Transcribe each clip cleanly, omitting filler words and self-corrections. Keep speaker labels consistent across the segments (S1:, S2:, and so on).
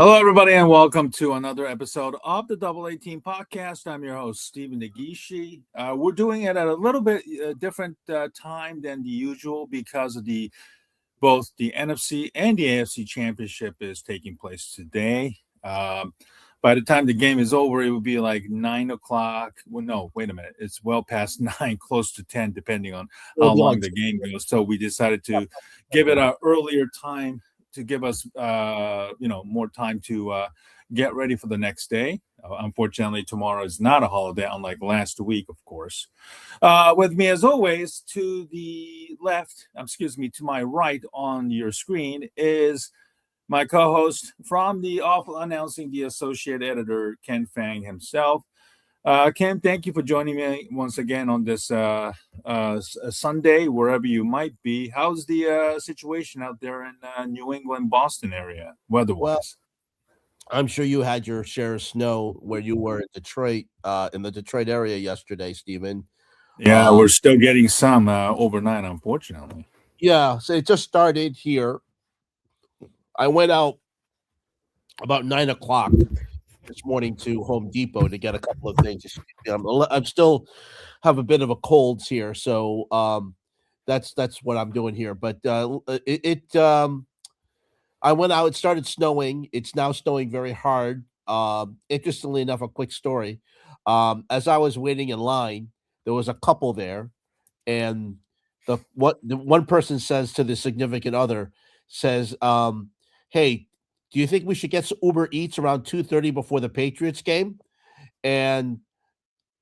S1: Hello, everybody, and welcome to another episode of the Double 18 podcast. I'm your host, Stephen Nagishi. We're doing it at a little bit different time than the usual because of both the NFC and the AFC Championship is taking place today. By the time the game is over, it will be like 9 o'clock. Well, no, wait a minute. It's well past 9, close to 10, depending on how long the game goes. So we decided to give it an earlier time to give us, more time to get ready for the next day. Unfortunately, tomorrow is not a holiday, unlike last week, of course. With me, as always, to my right on your screen is my co-host from the Awful Announcing, the associate editor, Ken Fang himself. Ken, thank you for joining me once again on this Sunday, wherever you might be. How's the situation out there in New England, Boston area, weather-wise?
S2: Well, I'm sure you had your share of snow where you were in Detroit, in the Detroit area yesterday, Stephen.
S1: Yeah, we're still getting some overnight, unfortunately.
S2: Yeah, so it just started here. I went out about 9 o'clock this morning to Home Depot to get a couple of things. I'm still have a bit of a cold here, so that's what I'm doing here. But I went out. It started snowing. It's now snowing very hard. Interestingly enough, a quick story. As I was waiting in line, there was a couple there, and the one person says to the significant other, says, "Hey, do you think we should get some Uber Eats around 2:30 before the Patriots game?" And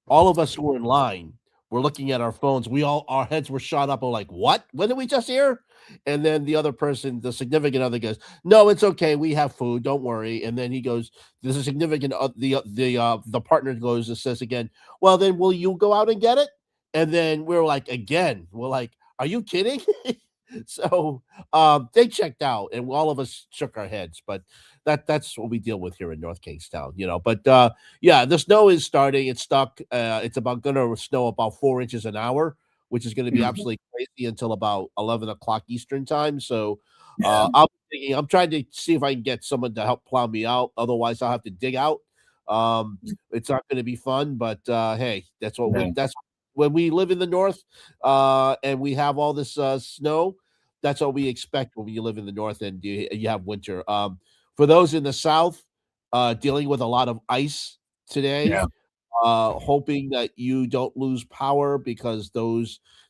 S2: all of us who were in line were looking at our phones. Our heads were shot up. We're like, "What? When did we just hear?" And then the other person, the significant other, goes, "No, it's okay. We have food. Don't worry." And then he goes, "There's a significant the partner goes and says again, 'Well, then will you go out and get it?'" And then we're like, "Are you kidding?" So they checked out, and all of us shook our heads. But that's what we deal with here in North Kingstown, But yeah, the snow is starting. It's stuck. It's going to snow about 4 inches an hour, which is going to be absolutely crazy until about 11 o'clock Eastern time. So I'm trying to see if I can get someone to help plow me out. Otherwise, I'll have to dig out. It's not going to be fun, but hey, that's when we live in the north and we have all this snow. That's what we expect when you live in the north and you have winter. For those in the south, dealing with a lot of ice today, hoping that you don't lose power, because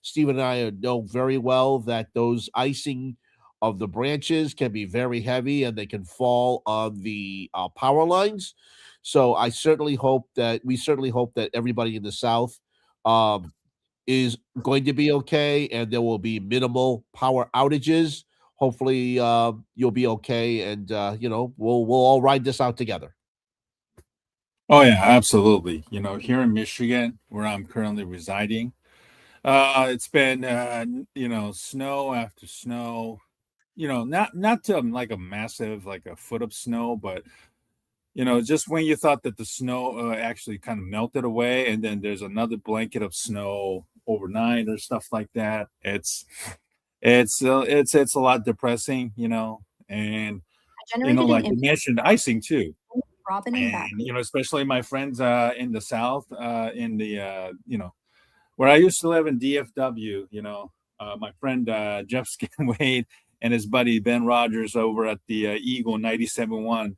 S2: Steve and I know very well that those icing of the branches can be very heavy and they can fall on the power lines. So we certainly hope that everybody in the south is going to be okay, and there will be minimal power outages. Hopefully, you'll be okay, and we'll all ride this out together.
S1: Oh yeah, absolutely. Here in Michigan, where I'm currently residing, it's been snow after snow. Not to like a massive, like a foot of snow, but just when you thought that the snow actually kind of melted away, and then there's another blanket of snow overnight or stuff like that. It's a lot depressing, and like you mentioned, icing too. And especially my friends in the south, in the where I used to live in DFW. My friend Jeff Skinwade and his buddy Ben Rogers over at the Eagle 97.1.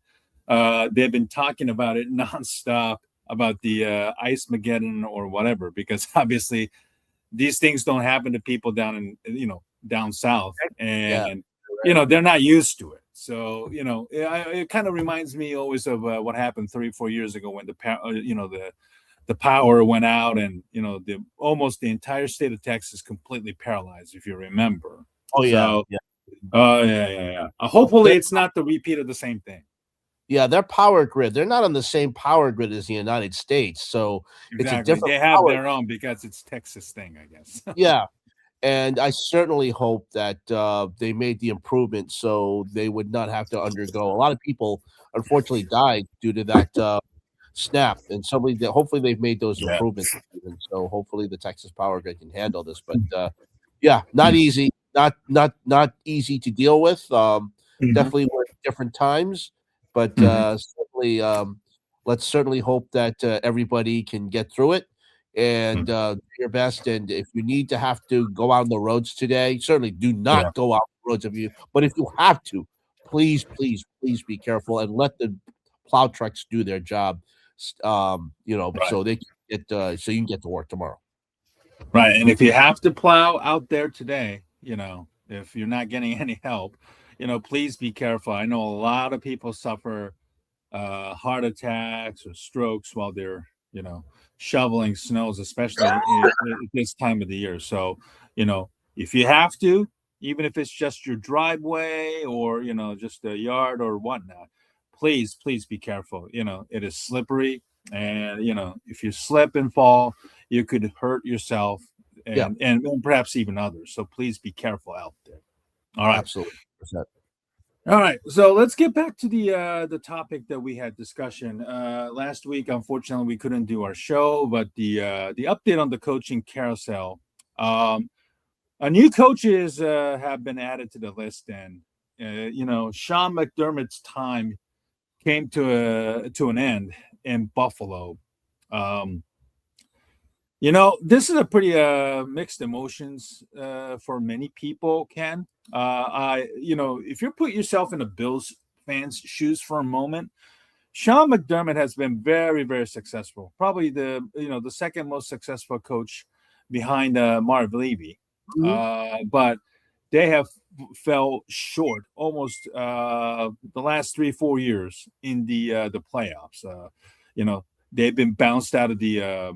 S1: They've been talking about it nonstop, about the Ice-Mageddon or whatever, because obviously these things don't happen to people down south, and they're not used to it. So it kind of reminds me always of what happened 3-4 years ago when the power went out, and almost the entire state of Texas completely paralyzed, if you remember.
S2: Oh yeah,
S1: yeah. Hopefully it's not the repeat of the same thing.
S2: Yeah, their power grid, they're not on the same power grid as the United States. So
S1: exactly.
S2: It's a different
S1: they have their own, because it's Texas thing, I guess.
S2: Yeah. And I certainly hope that they made the improvement so they would not have to undergo. A lot of people, unfortunately, died due to that snap. And hopefully they've made those improvements. And so hopefully the Texas power grid can handle this. But not easy. Not easy to deal with. Definitely we're at different times. But
S1: Mhm.
S2: certainly, let's certainly hope that everybody can get through it and
S1: Mhm.
S2: do your best. And if you need to have to go out on the roads today, certainly do
S1: Yeah.
S2: not go out on the roads if you. But if you have to, please, please, please be careful and let the plow trucks do their job.
S1: Right.
S2: So they can get so you can get to work tomorrow.
S1: Right. And if you have to plow out there today, if you're not getting any help, please be careful. I know a lot of people suffer heart attacks or strokes while they're, shoveling snows, especially at this time of the year. So, if you have to, even if it's just your driveway or, just a yard or whatnot, please, please be careful. It is slippery. And, if you slip and fall, you could hurt yourself
S2: Yeah,
S1: and perhaps even others. So please be careful out there. All right.
S2: absolutely. Percent.
S1: All right, so let's get back to the topic that we had discussion last week. Unfortunately, we couldn't do our show, but the update on the coaching carousel. Um, New coaches have been added to the list, and Sean McDermott's time came to an end in Buffalo. Um, this is a pretty mixed emotions for many people, Ken. If you put yourself in a Bills fan's shoes for a moment, Sean McDermott has been very, very successful. Probably the second most successful coach behind Marv Levy.
S2: Mhm.
S1: But they have fell short almost the last 3-4 years in the playoffs. You know, they've been bounced out of the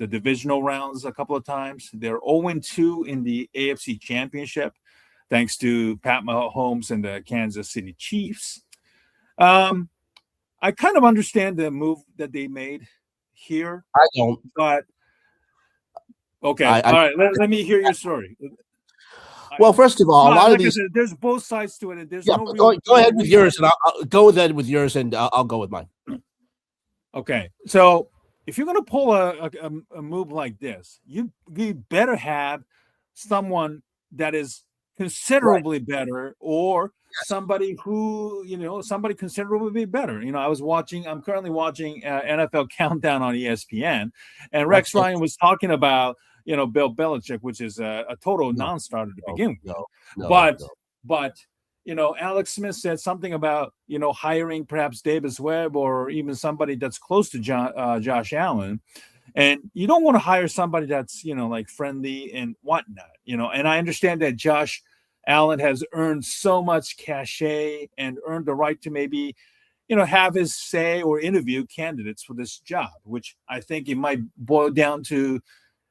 S1: divisional rounds a couple of times. They're 0-2 in the AFC Championship, thanks to Pat Mahomes and the Kansas City Chiefs. Um, I kind of understand the move that they made here,
S2: I don't.
S1: but okay,
S2: I
S1: all right. Let me hear your story. I,
S2: Well, first of all, a
S1: well,
S2: lot of
S1: like I
S2: these.
S1: said, there's both sides to it, and there's
S2: Yeah,
S1: no
S2: but
S1: real
S2: go ahead with
S1: reason.
S2: yours, and I'll go ahead with yours, and I'll go with mine.
S1: Okay, so if you're going to pull a move like this, you better have someone that is
S2: Right.
S1: considerably better, or
S2: Yes.
S1: somebody considerably better. I'm currently watching NFL Countdown on ESPN, and Rex
S2: Okay.
S1: Ryan was talking about Bill Belichick, which is a total
S2: No,
S1: non-starter to
S2: no,
S1: begin with,
S2: no, no,
S1: but
S2: no.
S1: but Alex Smith said something about hiring perhaps Davis Webb or even somebody that's close to Josh Allen, and you don't want to hire somebody that's like friendly and whatnot. And I understand that Josh Allen has earned so much cachet and earned the right to maybe have his say or interview candidates for this job, which I think it might boil down to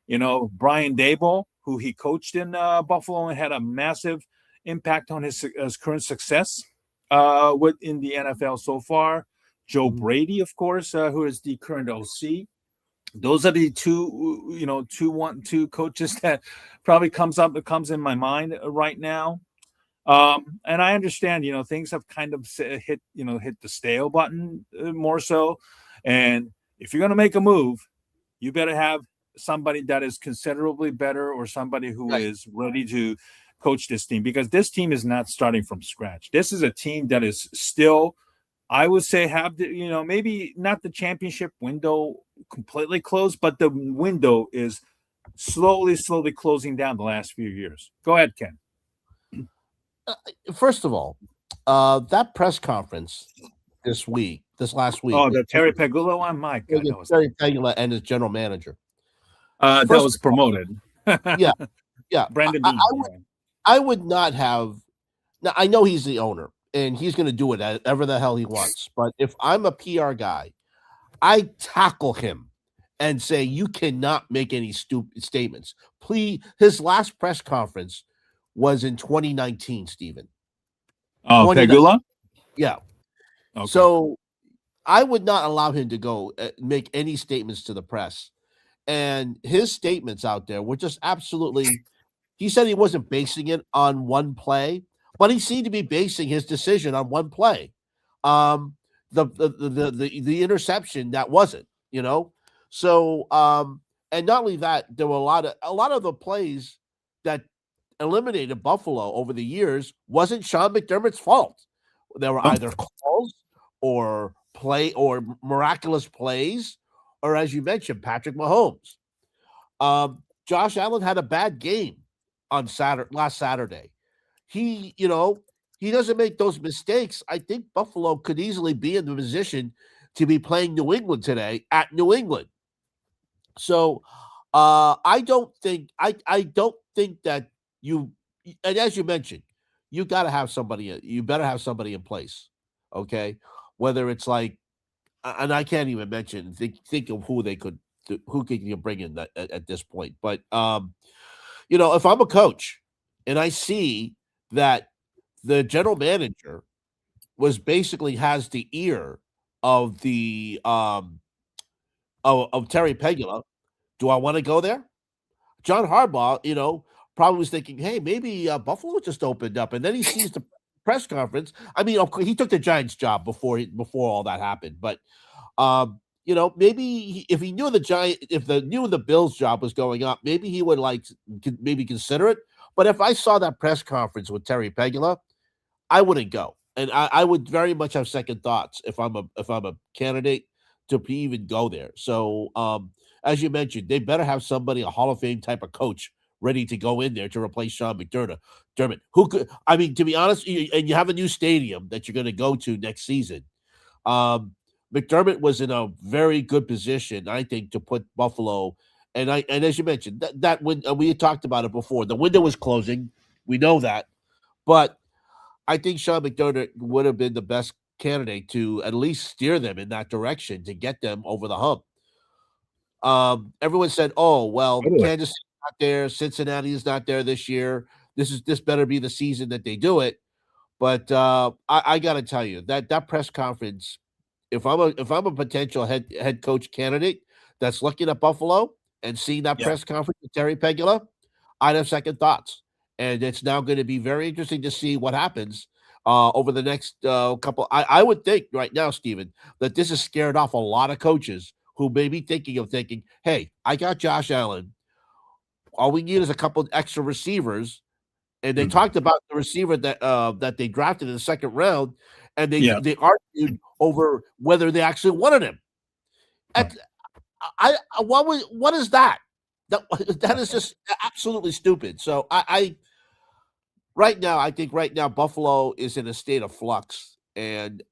S1: Brian Daboll, who he coached in Buffalo and had a massive impact on his current success in the NFL so far. Joe
S2: Mhm.
S1: Brady, of course, who is the current OC. Those are the two coaches that probably comes in my mind right now. And I understand, things have kind of hit the stale button more so. And if you're going to make a move, you better have somebody that is considerably better or somebody who
S2: Right.
S1: is ready to coach this team, because this team is not starting from scratch. This is a team that is still, I would say, have maybe not the championship window completely closed, but the window is slowly closing down the last few years. Go ahead, Ken.
S2: First of all, that press conference this last week,
S1: Oh,
S2: with
S1: the Terry Pegula one. My God, that was
S2: Terry Pagula and his general manager.
S1: that
S2: First,
S1: was promoted.
S2: yeah, yeah.
S1: Brandon Bean. Yeah.
S2: I would not have. Now I know he's the owner and he's going to do whatever the hell he wants. But if I'm a PR guy, I tackle him and say, "You cannot make any stupid statements." Please, his last press conference was in 2019, Stephen.
S1: Oh,
S2: 29,
S1: Pegula.
S2: yeah.
S1: Okay.
S2: So I would not allow him to go make any statements to the press. And his statements out there were just absolutely. He said he wasn't basing it on one play, but he seemed to be basing his decision on one play. Um, the interception that wasn't, you know. So and not only that, there were a lot of the plays that eliminated Buffalo over the years wasn't Sean McDermott's fault. There were
S1: Oh,
S2: either calls or miraculous plays, or as you mentioned, Patrick Mahomes. Josh Allen had a bad game on last Saturday. He, he doesn't make those mistakes. I think Buffalo could easily be in the position to be playing New England today at New England. So I don't think that you, and as you mentioned, you got to have somebody. You better have somebody in place. Okay, whether it's like, and I can't even mention think of who could you bring in at this point. But if I'm a coach and I see that the general manager was basically has the ear of the of Terry Pegula, do I want to go there? John Harbaugh, probably was thinking, hey, maybe Buffalo just opened up, and then he sees the press conference. I mean, of course, he took the Giants job before all that happened, but maybe if he knew the Bills job was going up, maybe he would maybe consider it. But if I saw that press conference with Terry Pegula, I wouldn't go, and I would very much have second thoughts if I'm a candidate to even go there. So, as you mentioned, they better have somebody, a Hall of Fame type of coach, ready to go in there to replace Sean McDermott. Who could? I mean, to be honest, and you have a new stadium that you're going to go to next season. McDermott was in a very good position, I think, to put Buffalo. And as you mentioned, that when we had talked about it before, the window was closing. We know that, but I think Sean McDermott would have been the best candidate to at least steer them in that direction to get them over the hump. Everyone said, "Oh, well,
S1: Totally.
S2: Kansas City's not there, Cincinnati is not there this year. This better be the season that they do it." But I got to tell you that press conference, if I'm a potential head coach candidate that's looking at Buffalo and seeing that
S1: Yeah.
S2: press conference with Terry Pegula, I'd have second thoughts. And it's now going to be very interesting to see what happens over the next couple. I would think right now, Steven, that this has scared off a lot of coaches who may be thinking, hey, I got Josh Allen. All we need is a couple extra receivers. And they talked about the receiver that they drafted in the second round, and
S1: Yeah.
S2: they argued over whether they actually wanted him. What is that? That is just absolutely stupid. So I think right now Buffalo is in a state of flux, and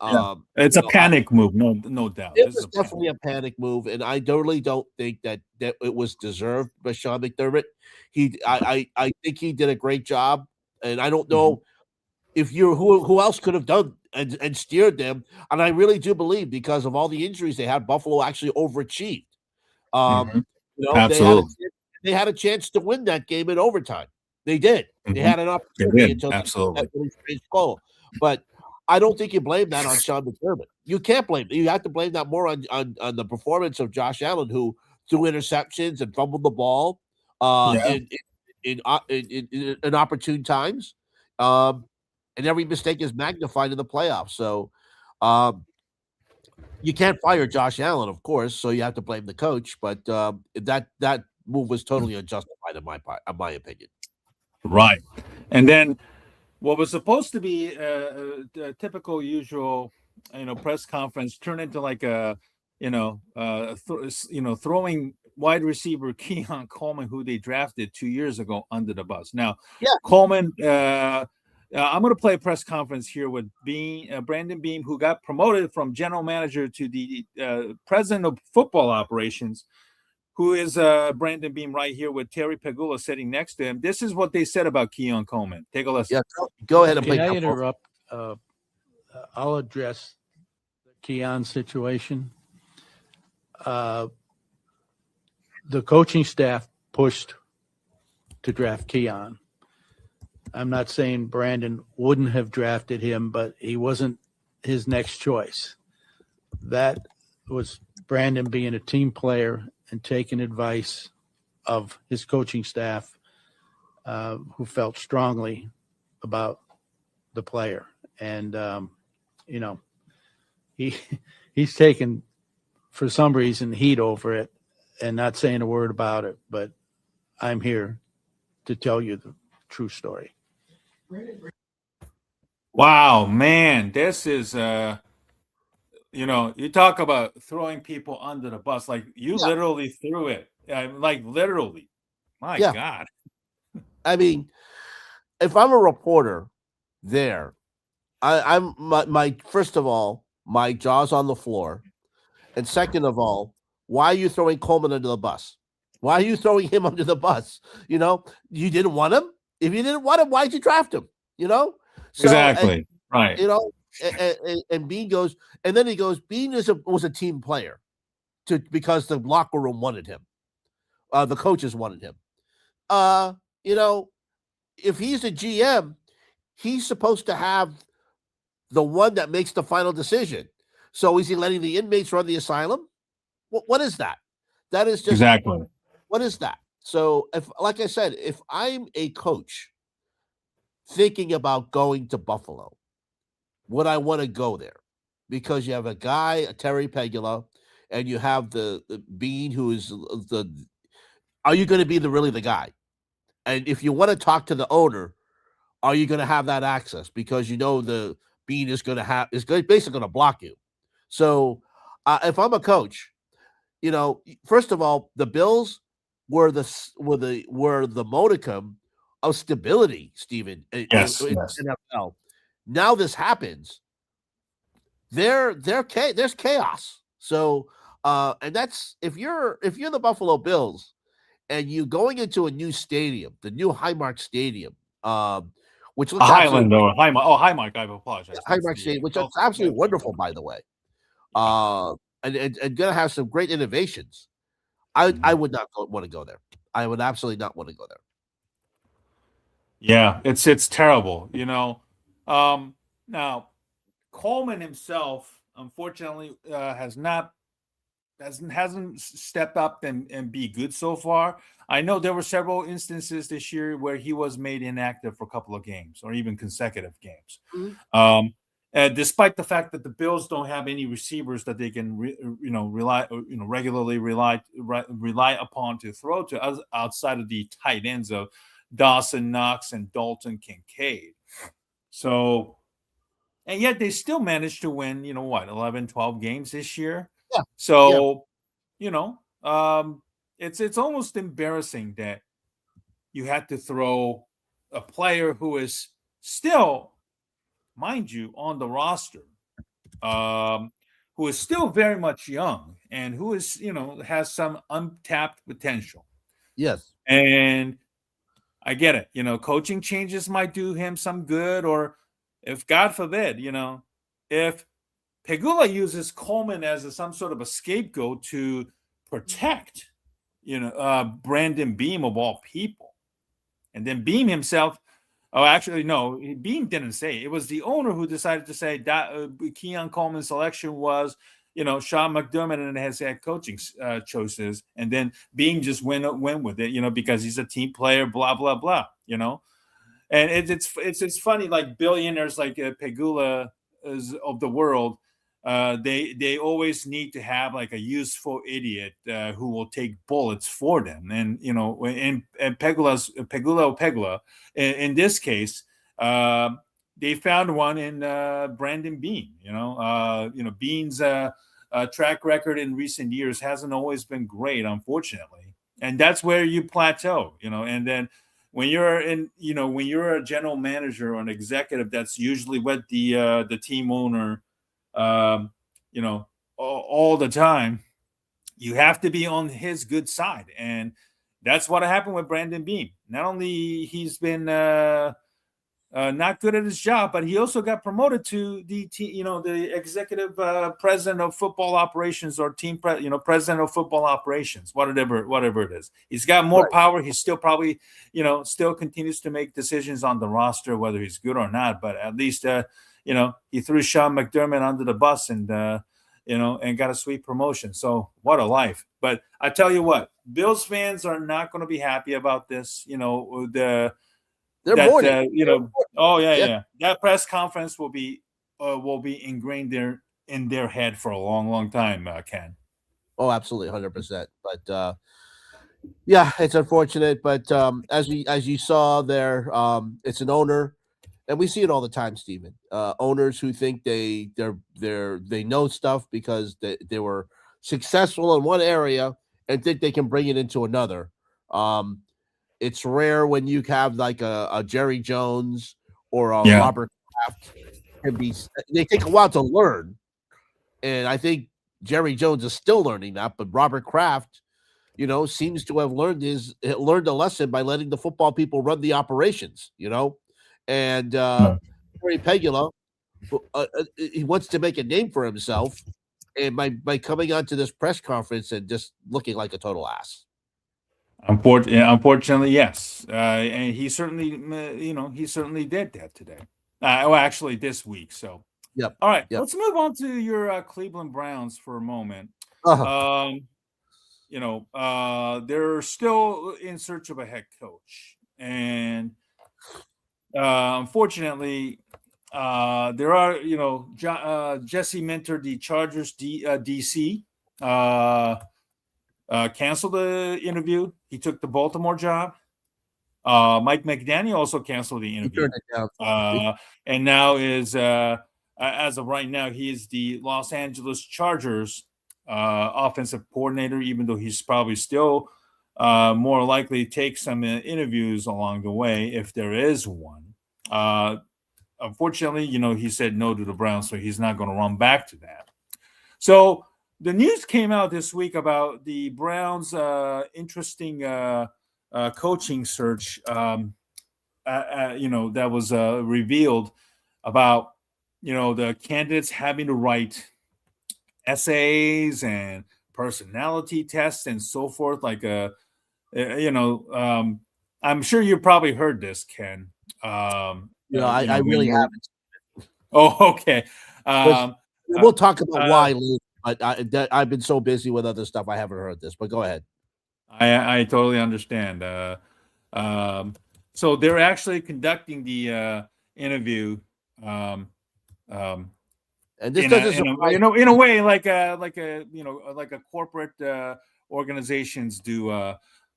S1: It's a panic move, no doubt.
S2: It was definitely a panic move, and I totally don't think that it was deserved by Sean McDermott. I think he did a great job, and I don't know if who else could have done and steered them. And I really do believe because of all the injuries they had, Buffalo actually overachieved.
S1: Absolutely.
S2: They had a chance to win that game in overtime. They did. They had an
S1: They
S2: opportunity
S1: did.
S2: until
S1: Absolutely.
S2: that really strange goal. But I don't think you blame that on Sean McDermott. You can't blame it. You have to blame that more on the performance of Josh Allen, who threw interceptions and fumbled the ball in opportune times. And every mistake is magnified in the playoffs. So you can't fire Josh Allen, of course, so you have to blame the coach. But that move was totally unjustified in my opinion.
S1: Right. And then what was supposed to be a typical, usual, press conference turned into like a, throwing wide receiver Keon Coleman, who they drafted 2 years ago, under the bus. Now, Coleman, I'm going to play a press conference here with Brandon Beam, who got promoted from general manager to the president of football operations, who is Brandon Beam right here with Terry Pegula sitting next to him. This is what they said about Keon Coleman. Take a listen.
S2: Yeah, go ahead and
S3: Can I interrupt? I'll address the Keon situation. The coaching staff pushed to draft Keon. I'm not saying Brandon wouldn't have drafted him, but he wasn't his next choice. That was Brandon being a team player and taking advice of his coaching staff, who felt strongly about the player. And, he's taken, for some reason, heat over it and not saying a word about it. But I'm here to tell you the true story.
S1: Wow, man, this is You talk about throwing people under the bus. Like you
S2: Yeah.
S1: literally threw it. Like literally. My
S2: Yeah.
S1: God.
S2: I mean, if I'm a reporter there, I'm my first of all, my jaw's on the floor. And second of all, why are you throwing Coleman under the bus? Why are you throwing him under the bus? You didn't want him. If you didn't want him, why'd you draft him? So
S1: Exactly. Right.
S2: and Bean goes, and then he goes, Bean was a team player because the locker room wanted him. The coaches wanted him. You know, if he's a GM, he's supposed to have the one that makes the final decision. So is he letting the inmates run the asylum? What is that? That is just
S1: Exactly.
S2: what is that? So if, like I said, if I'm a coach thinking about going to Buffalo, would I want to go there? Because you have a guy, a Terry Pegula, and you have the Bean, who is the. Are you going to be really the guy? And if you want to talk to the owner, are you going to have that access? Because the Bean is going to basically going to block you. So if I'm a coach, first of all, the Bills were the modicum of stability, Stephen, in
S1: Yes.
S2: NFL. Now this happens. There's chaos. So and that's if you're the Buffalo Bills and you going into a new stadium, the new Highmark Stadium, which looks
S1: Highland or Highmark. Oh, Highmark. I apologize.
S2: Highmark Stadium, which is absolutely wonderful, by the way. And gonna have some great innovations. I would not want to go there. I would absolutely not want to go there.
S1: Yeah, it's terrible. Now Coleman himself, unfortunately, hasn't stepped up and be good so far. I know there were several instances this year where he was made inactive for a couple of games or even consecutive games. Despite the fact that the Bills don't have any receivers that they can regularly rely upon to throw to outside of the tight ends of Dawson Knox and Dalton Kincaid. So, and yet they still managed to win, 11, 12 games this year.
S2: Yeah.
S1: So, it's almost embarrassing that you had to throw a player who is still, mind you, on the roster, who is still very much young and who is, has some untapped potential.
S2: Yes.
S1: And I get it. Coaching changes might do him some good, or if God forbid, if Pegula uses Coleman as some sort of a scapegoat to protect, Brandon Beam of all people, and then Beam himself. Oh, actually, no. Beam didn't say it. It was the owner who decided to say that Keon Coleman's selection was, Sean McDermott and his head coaching choices, and then Beam just went with it, because he's a team player. Blah blah blah. And it's funny, like billionaires like Pegula of the world. They always need to have like a useful idiot who will take bullets for them, and Pegula in this case, they found one in Brandon Bean. Bean's track record in recent years hasn't always been great, unfortunately, and that's where you plateau. And then when you're when you're a general manager or an executive, that's usually what the team owner. All the time, you have to be on his good side, and that's what happened with Brandon Beam. Not only he's been not good at his job, but he also got promoted to the executive president of football operations or president of football operations, whatever it is. He's got more power. He's still probably still continues to make decisions on the roster, whether he's good or not. But at least he threw Sean McDermott under the bus and and got a sweet promotion. So what a life. But I tell you what, Bills fans are not going to be happy about this. Oh yeah. That press conference will be ingrained in their head for a long, long time, Ken.
S2: Oh, absolutely, 100%. But yeah, it's unfortunate. But as you saw there, it's an owner and we see it all the time, Stephen. Owners who think they know stuff because they were successful in one area and think they can bring it into another. It's rare when you have like a Jerry Jones or a
S1: Yeah.
S2: Robert Kraft. They take a while to learn, and I think Jerry Jones is still learning that. But Robert Kraft, seems to have learned a lesson by letting the football people run the operations. And Terry Pegula, he wants to make a name for himself, and by coming onto this press conference and just looking like a total ass.
S1: Unfortunately, yes, and he certainly, he certainly did that today. Well, actually, this week. So,
S2: Yep.
S1: All right,
S2: Yep.
S1: let's move on to your Cleveland Browns for a moment.
S2: Uh-huh.
S1: They're still in search of a head coach, and unfortunately, there are, Jesse Minter, the Chargers DC, canceled the interview. He took the Baltimore job. Mike McDaniel also canceled the interview.
S2: He turned it down.
S1: And now is, as of right now, he is the Los Angeles Chargers offensive coordinator, even though he's probably still more likely take some interviews along the way if there is one. Unfortunately, he said no to the Browns, so he's not going to run back to that. So the news came out this week about the Browns' interesting coaching search, that was revealed about, the candidates having to write essays and personality tests and so forth. Like, I'm sure you probably heard this, Ken.
S2: I really haven't.
S1: Oh, okay.
S2: We'll talk about why later, but I've been so busy with other stuff, I haven't heard this. But go ahead.
S1: I totally understand. So they're actually conducting the interview,
S2: and this doesn't
S1: in a way like a corporate organizations do.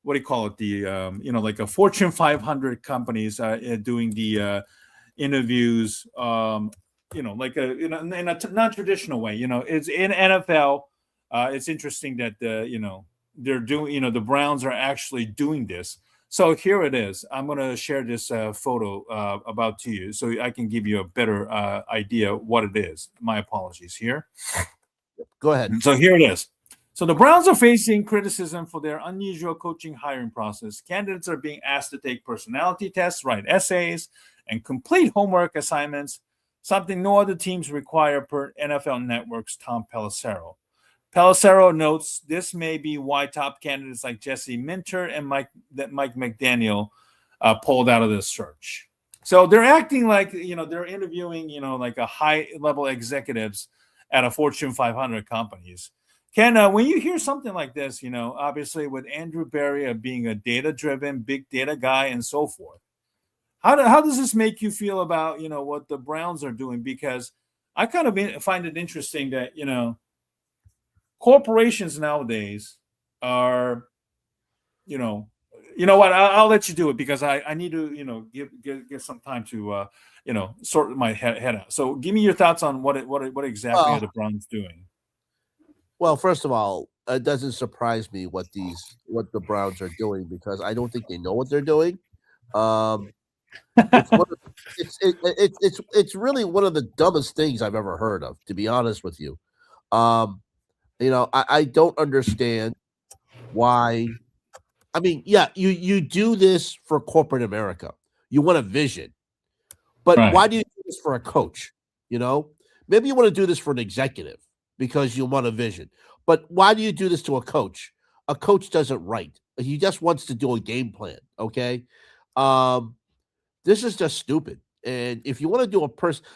S1: What do you call it? The like a Fortune 500 companies doing the interviews. Like in a non-traditional way. It's in NFL. It's interesting that they're doing. The Browns are actually doing this. So here it is. I'm going to share this photo about to you so I can give you a better idea what it is. My apologies here.
S2: Go ahead.
S1: So here it is. So the Browns are facing criticism for their unusual coaching hiring process. Candidates are being asked to take personality tests, write essays, and complete homework assignments, something no other teams require per NFL Network's Tom Pelissero. Pelissero notes this may be why top candidates like Jesse Minter and Mike McDaniel pulled out of this search. So they're acting like, they're interviewing, like a high-level executives at a Fortune 500 companies. Ken, when you hear something like this, obviously with Andrew Berry being a data-driven, big data guy and so forth, how does this make you feel about, what the Browns are doing? Because I kind of find it interesting that, corporations nowadays are, what, I'll let you do it because I need to, get some time to, sort my head out. So give me your thoughts on what exactly are the Browns doing?
S2: Well, first of all, it doesn't surprise me what the Browns are doing because I don't think they know what they're doing. It's really one of the dumbest things I've ever heard of, to be honest with you. I don't understand why. I mean, yeah, you do this for corporate America. You want a vision, but
S1: Right.
S2: Why do you do this for a coach? Maybe you want to do this for an executive because you want a vision. But why do you do this to a coach? A coach doesn't write. He just wants to do a game plan. Okay. This is just stupid. And if you want to do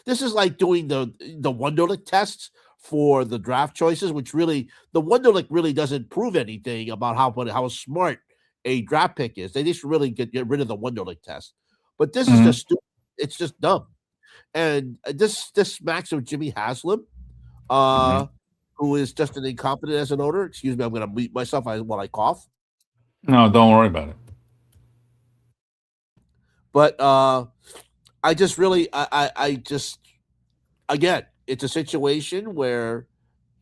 S2: this is like doing the Wonderlic tests for the draft choices, which really the Wonderlic really doesn't prove anything about how smart a draft pick is. They just really get rid of the Wonderlic test. But this is just stupid. It's just dumb. And this smacks of Jimmy Haslam, who is just an incompetent as an owner. Excuse me, I'm going to mute myself while I cough.
S1: No, don't worry about it.
S2: But I just really, I just, again, it's a situation where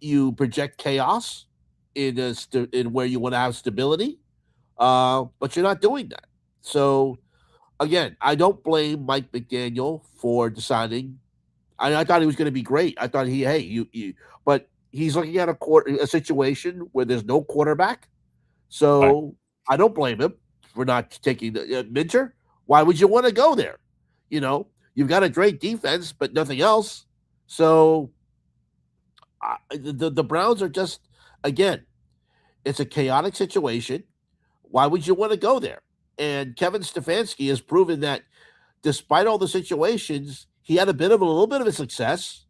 S2: you project chaos in where you want to have stability, but you're not doing that. So again, I don't blame Mike McDaniel for deciding. I thought he was going to be great. I thought but he's looking at a situation where there's no quarterback.
S1: Right.
S2: So I don't blame him for not taking the Minter. Why would you want to go there? You've got a great defense, but nothing else. So the Browns are just, again, it's a chaotic situation. Why would you want to go there? And Kevin Stefanski has proven that despite all the situations, he had a little bit of a success.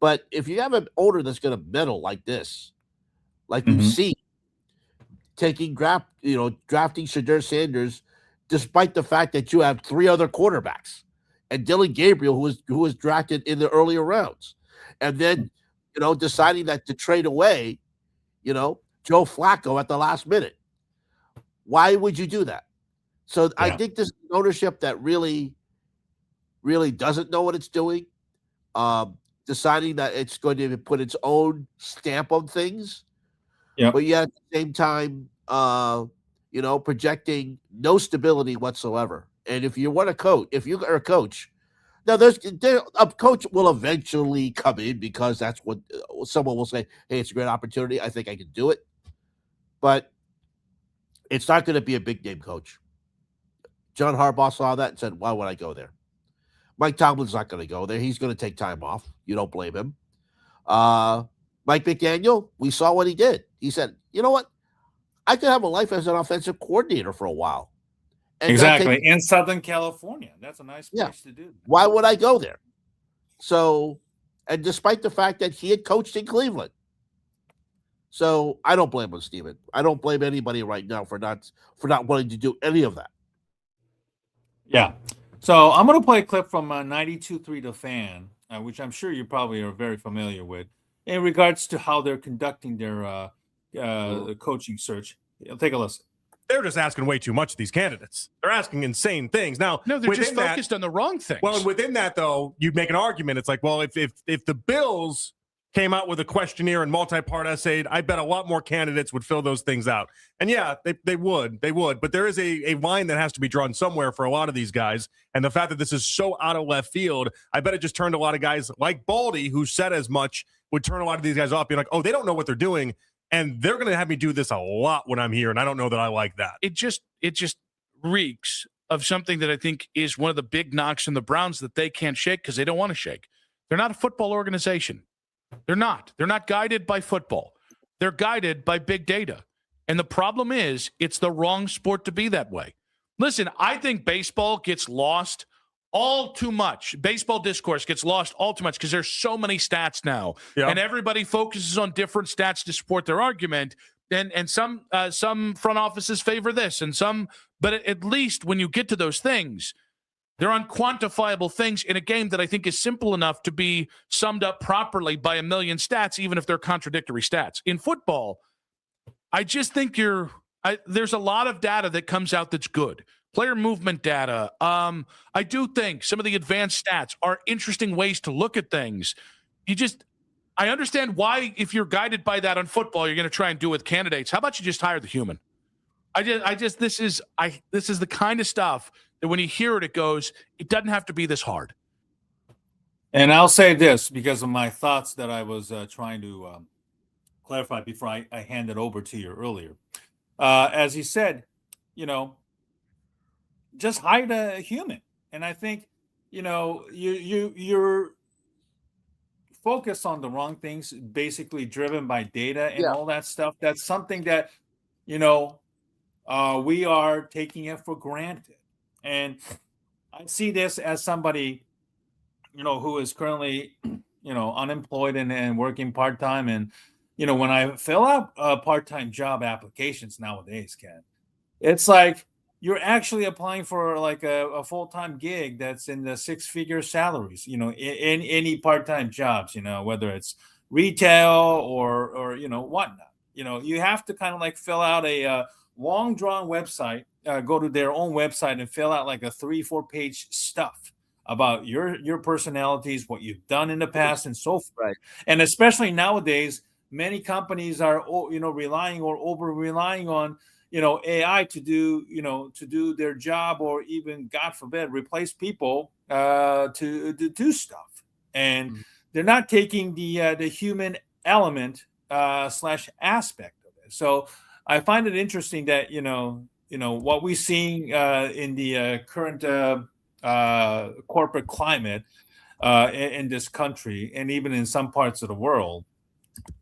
S2: But if you have an owner that's going to meddle like this, like we've seen, drafting Shadur Sanders, despite the fact that you have 3 other quarterbacks, and Dylan Gabriel, who was drafted in the earlier rounds, and then deciding that to trade away, Joe Flacco at the last minute. Why would you do that? So I think this ownership that really, really doesn't know what it's doing, deciding that it's going to put its own stamp on things.
S1: Yeah.
S2: But yet at the same time, projecting no stability whatsoever. And if you are a coach, now a coach will eventually come in because that's what someone will say, hey, it's a great opportunity. I think I can do it. But it's not going to be a big name coach. John Harbaugh saw that and said, why would I go there? Mike Tomlin's not going to go there. He's going to take time off. You don't blame him. Mike McDaniel, we saw what he did. He said, you know what? I could have a life as an offensive coordinator for a while.
S1: And exactly. In Southern California. That's a nice place to do.
S2: Why would I go there? So, and despite the fact that he had coached in Cleveland. So I don't blame him, Steven. I don't blame anybody right now for not wanting to do any of that.
S1: Yeah. So I'm going to play a clip from 92.3 The Fan, which I'm sure you probably are very familiar with, in regards to how they're conducting their coaching search. Take a listen.
S4: They're just asking way too much of these candidates. They're asking insane things. Now,
S5: no, they're just focused on the wrong things.
S4: Well, and within that, though, you make an argument. It's like, well, if the Bills came out with a questionnaire and multi-part essay, I bet a lot more candidates would fill those things out. And yeah, they would. But there is a line that has to be drawn somewhere for a lot of these guys. And the fact that this is so out of left field, I bet it just turned a lot of guys like Baldy, who said as much, would turn a lot of these guys off, being like, oh, they don't know what they're doing. And they're going to have me do this a lot when I'm here, and I don't know that I like that.
S5: It just reeks of something that I think is one of the big knocks in the Browns that they can't shake because they don't want to shake. They're not a football organization. They're not. They're not guided by football. They're guided by big data. And the problem is it's the wrong sport to be that way. Listen, I think baseball gets lost all too much. Baseball discourse gets lost all too much because there's so many stats now. Yeah. And everybody focuses on different stats to support their argument. And some front offices favor this and some, but at least when you get to those things, they're unquantifiable things in a game that I think is simple enough to be summed up properly by a million stats, even if they're contradictory stats. In football, I just think there's a lot of data that comes out that's good. Player movement data. I do think some of the advanced stats are interesting ways to look at things. I understand why, if you're guided by that on football, you're going to try and do it with candidates. How about you just hire the human? This is the kind of stuff that when you hear it, it goes, it doesn't have to be this hard.
S1: And I'll say this because of my thoughts that I was trying to clarify before I hand it over to you earlier. As he said, just hire the human. And I think, you're focused on the wrong things, basically driven by data and all that stuff. That's something that, we are taking it for granted. And I see this as somebody, who is currently, unemployed and working part-time. And, when I fill out part-time job applications nowadays, Ken, it's like, you're actually applying for like a full-time gig that's in the six-figure salaries, in any part-time jobs, whether it's retail or whatnot. You have to kind of like fill out a long drawn website, go to their own website and fill out like a 3-4 page stuff about your personalities, what you've done in the past, and so forth.
S2: Right.
S1: And especially nowadays, many companies are relying or over relying on AI to do their job, or even, God forbid, replace people to do stuff, and they're not taking the human element slash aspect of it. So I find it interesting that what we're seeing in the current corporate climate in this country, and even in some parts of the world,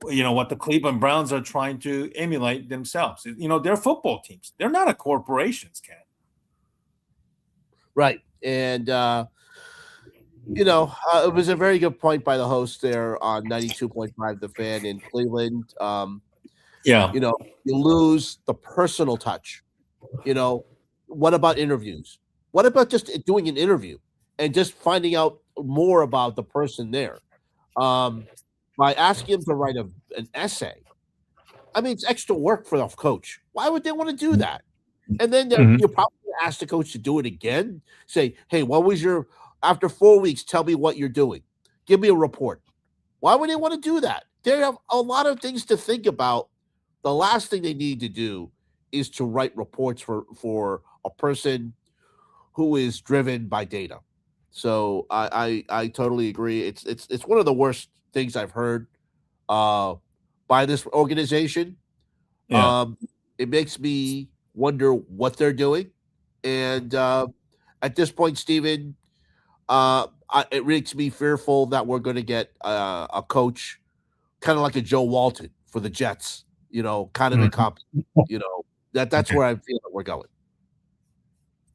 S1: what the Cleveland Browns are trying to emulate themselves. They're football teams. They're not a corporations, Ken.
S2: Right. And it was a very good point by the host there on 92.5 The Fan in Cleveland.
S1: Yeah.
S2: You lose the personal touch. What about interviews? What about just doing an interview and just finding out more about the person there? By asking him to write an essay. I mean, it's extra work for the coach. Why would they want to do that? And then you're probably going to ask the coach to do it again. Say, hey, after 4 weeks, tell me what you're doing. Give me a report. Why would they want to do that? They have a lot of things to think about. The last thing they need to do is to write reports for a person who is driven by data. So I totally agree. It's one of the worst things I've heard by this organization.
S1: Yeah.
S2: It makes me wonder what they're doing. And at this point, Steven, it makes me fearful that we're going to get a coach kind of like a Joe Walton for the Jets, kind of incompetent. That's where I feel that we're going.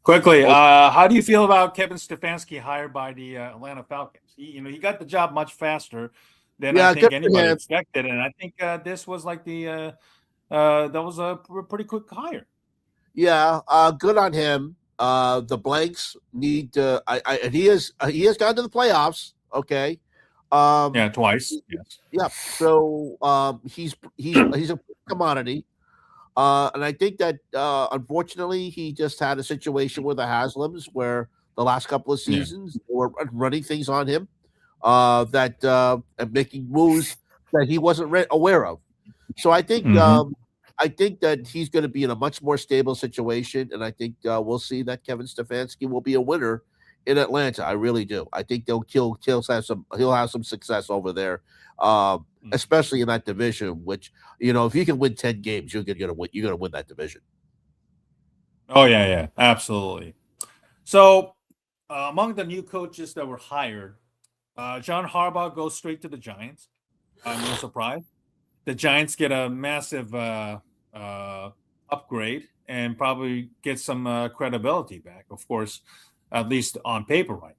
S1: Quickly, how do you feel about Kevin Stefanski hired by the Atlanta Falcons? He got the job much faster than I think anybody expected, and I think this was like that was a pretty quick hire.
S2: Yeah, good on him. The Blanks need to. And he has gone to the playoffs. Okay.
S1: Yeah, twice. Yes.
S2: Yeah. So he's a commodity. And I think that unfortunately he just had a situation with the Haslams where the last couple of seasons they were running things on him and making moves that he wasn't aware of. So I think that he's going to be in a much more stable situation, and I think we'll see that Kevin Stefanski will be a winner in Atlanta. I really do. I think he'll have some success over there. Especially in that division, which if you can win 10 games, you're gonna win that division.
S1: Oh yeah, absolutely. So among the new coaches that were hired, John Harbaugh goes straight to the Giants. No surprise. The Giants get a massive upgrade and probably get some credibility back. Of course, at least on paper right now.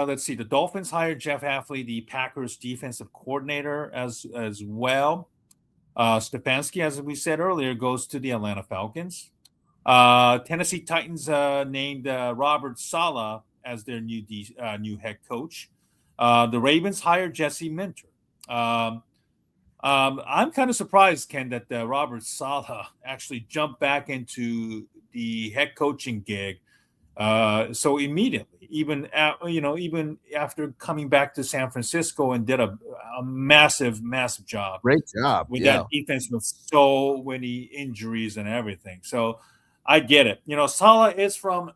S1: Let's see. The Dolphins hired Jeff Hafley, the Packers defensive coordinator, as well. Stefanski, as we said earlier, goes to the Atlanta Falcons. Tennessee Titans named Robert Saleh as their new head coach. The Ravens hired Jesse Minter. I'm kind of surprised, Ken, that Robert Saleh actually jumped back into the head coaching gig so immediately, even after coming back to San Francisco and did a massive job.
S2: Great job
S1: with that defense with so many injuries and everything. So I get it. Saleh is from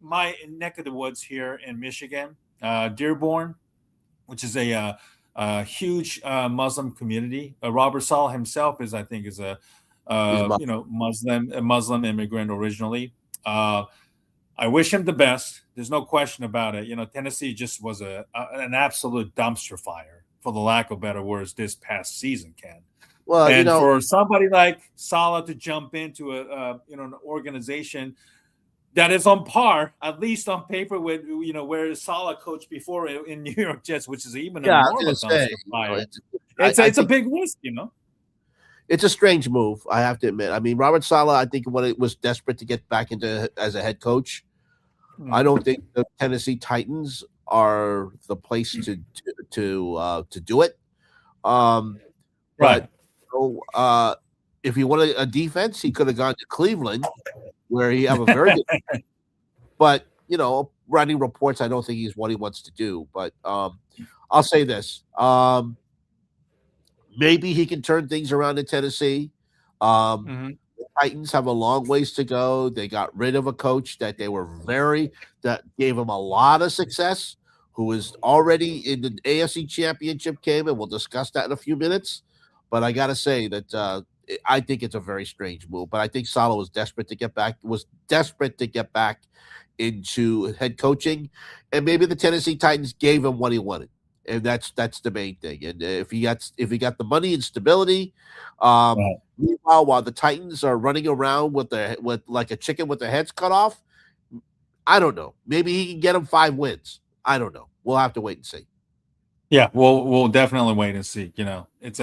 S1: my neck of the woods here in Michigan, Dearborn, which is a huge Muslim community. Robert Saleh himself is a Muslim immigrant originally. I wish him the best. There's no question about it. Tennessee just was an absolute dumpster fire, for the lack of better words, this past season, Ken. Well, and for somebody like Saleh to jump into an organization that is on par, at least on paper, with where Saleh coached before in New York Jets, which is even more of a dumpster fire. It's a big risk,
S2: It's a strange move, I have to admit. I mean, Robert Saleh, I think when it was desperate to get back into as a head coach, I don't think the Tennessee Titans are the place to do it.
S1: Right.
S2: But if he wanted a defense, he could have gone to Cleveland, where he have a very good. But running reports, I don't think he's what he wants to do. But I'll say this: maybe he can turn things around in Tennessee.
S1: Mhm.
S2: The Titans have a long ways to go. They got rid of a coach that that gave him a lot of success, who is already in the AFC Championship game, and we'll discuss that in a few minutes. But I got to say that I think it's a very strange move. But I think Saleh was desperate to get back into head coaching, and maybe the Tennessee Titans gave him what he wanted, and that's the main thing. And if he got the money and stability,
S1: Right.
S2: meanwhile, while the Titans are running around with like a chicken with their heads cut off, I don't know. Maybe he can get them 5 wins. I don't know. We'll have to wait and see.
S1: Yeah, we'll definitely wait and see. It's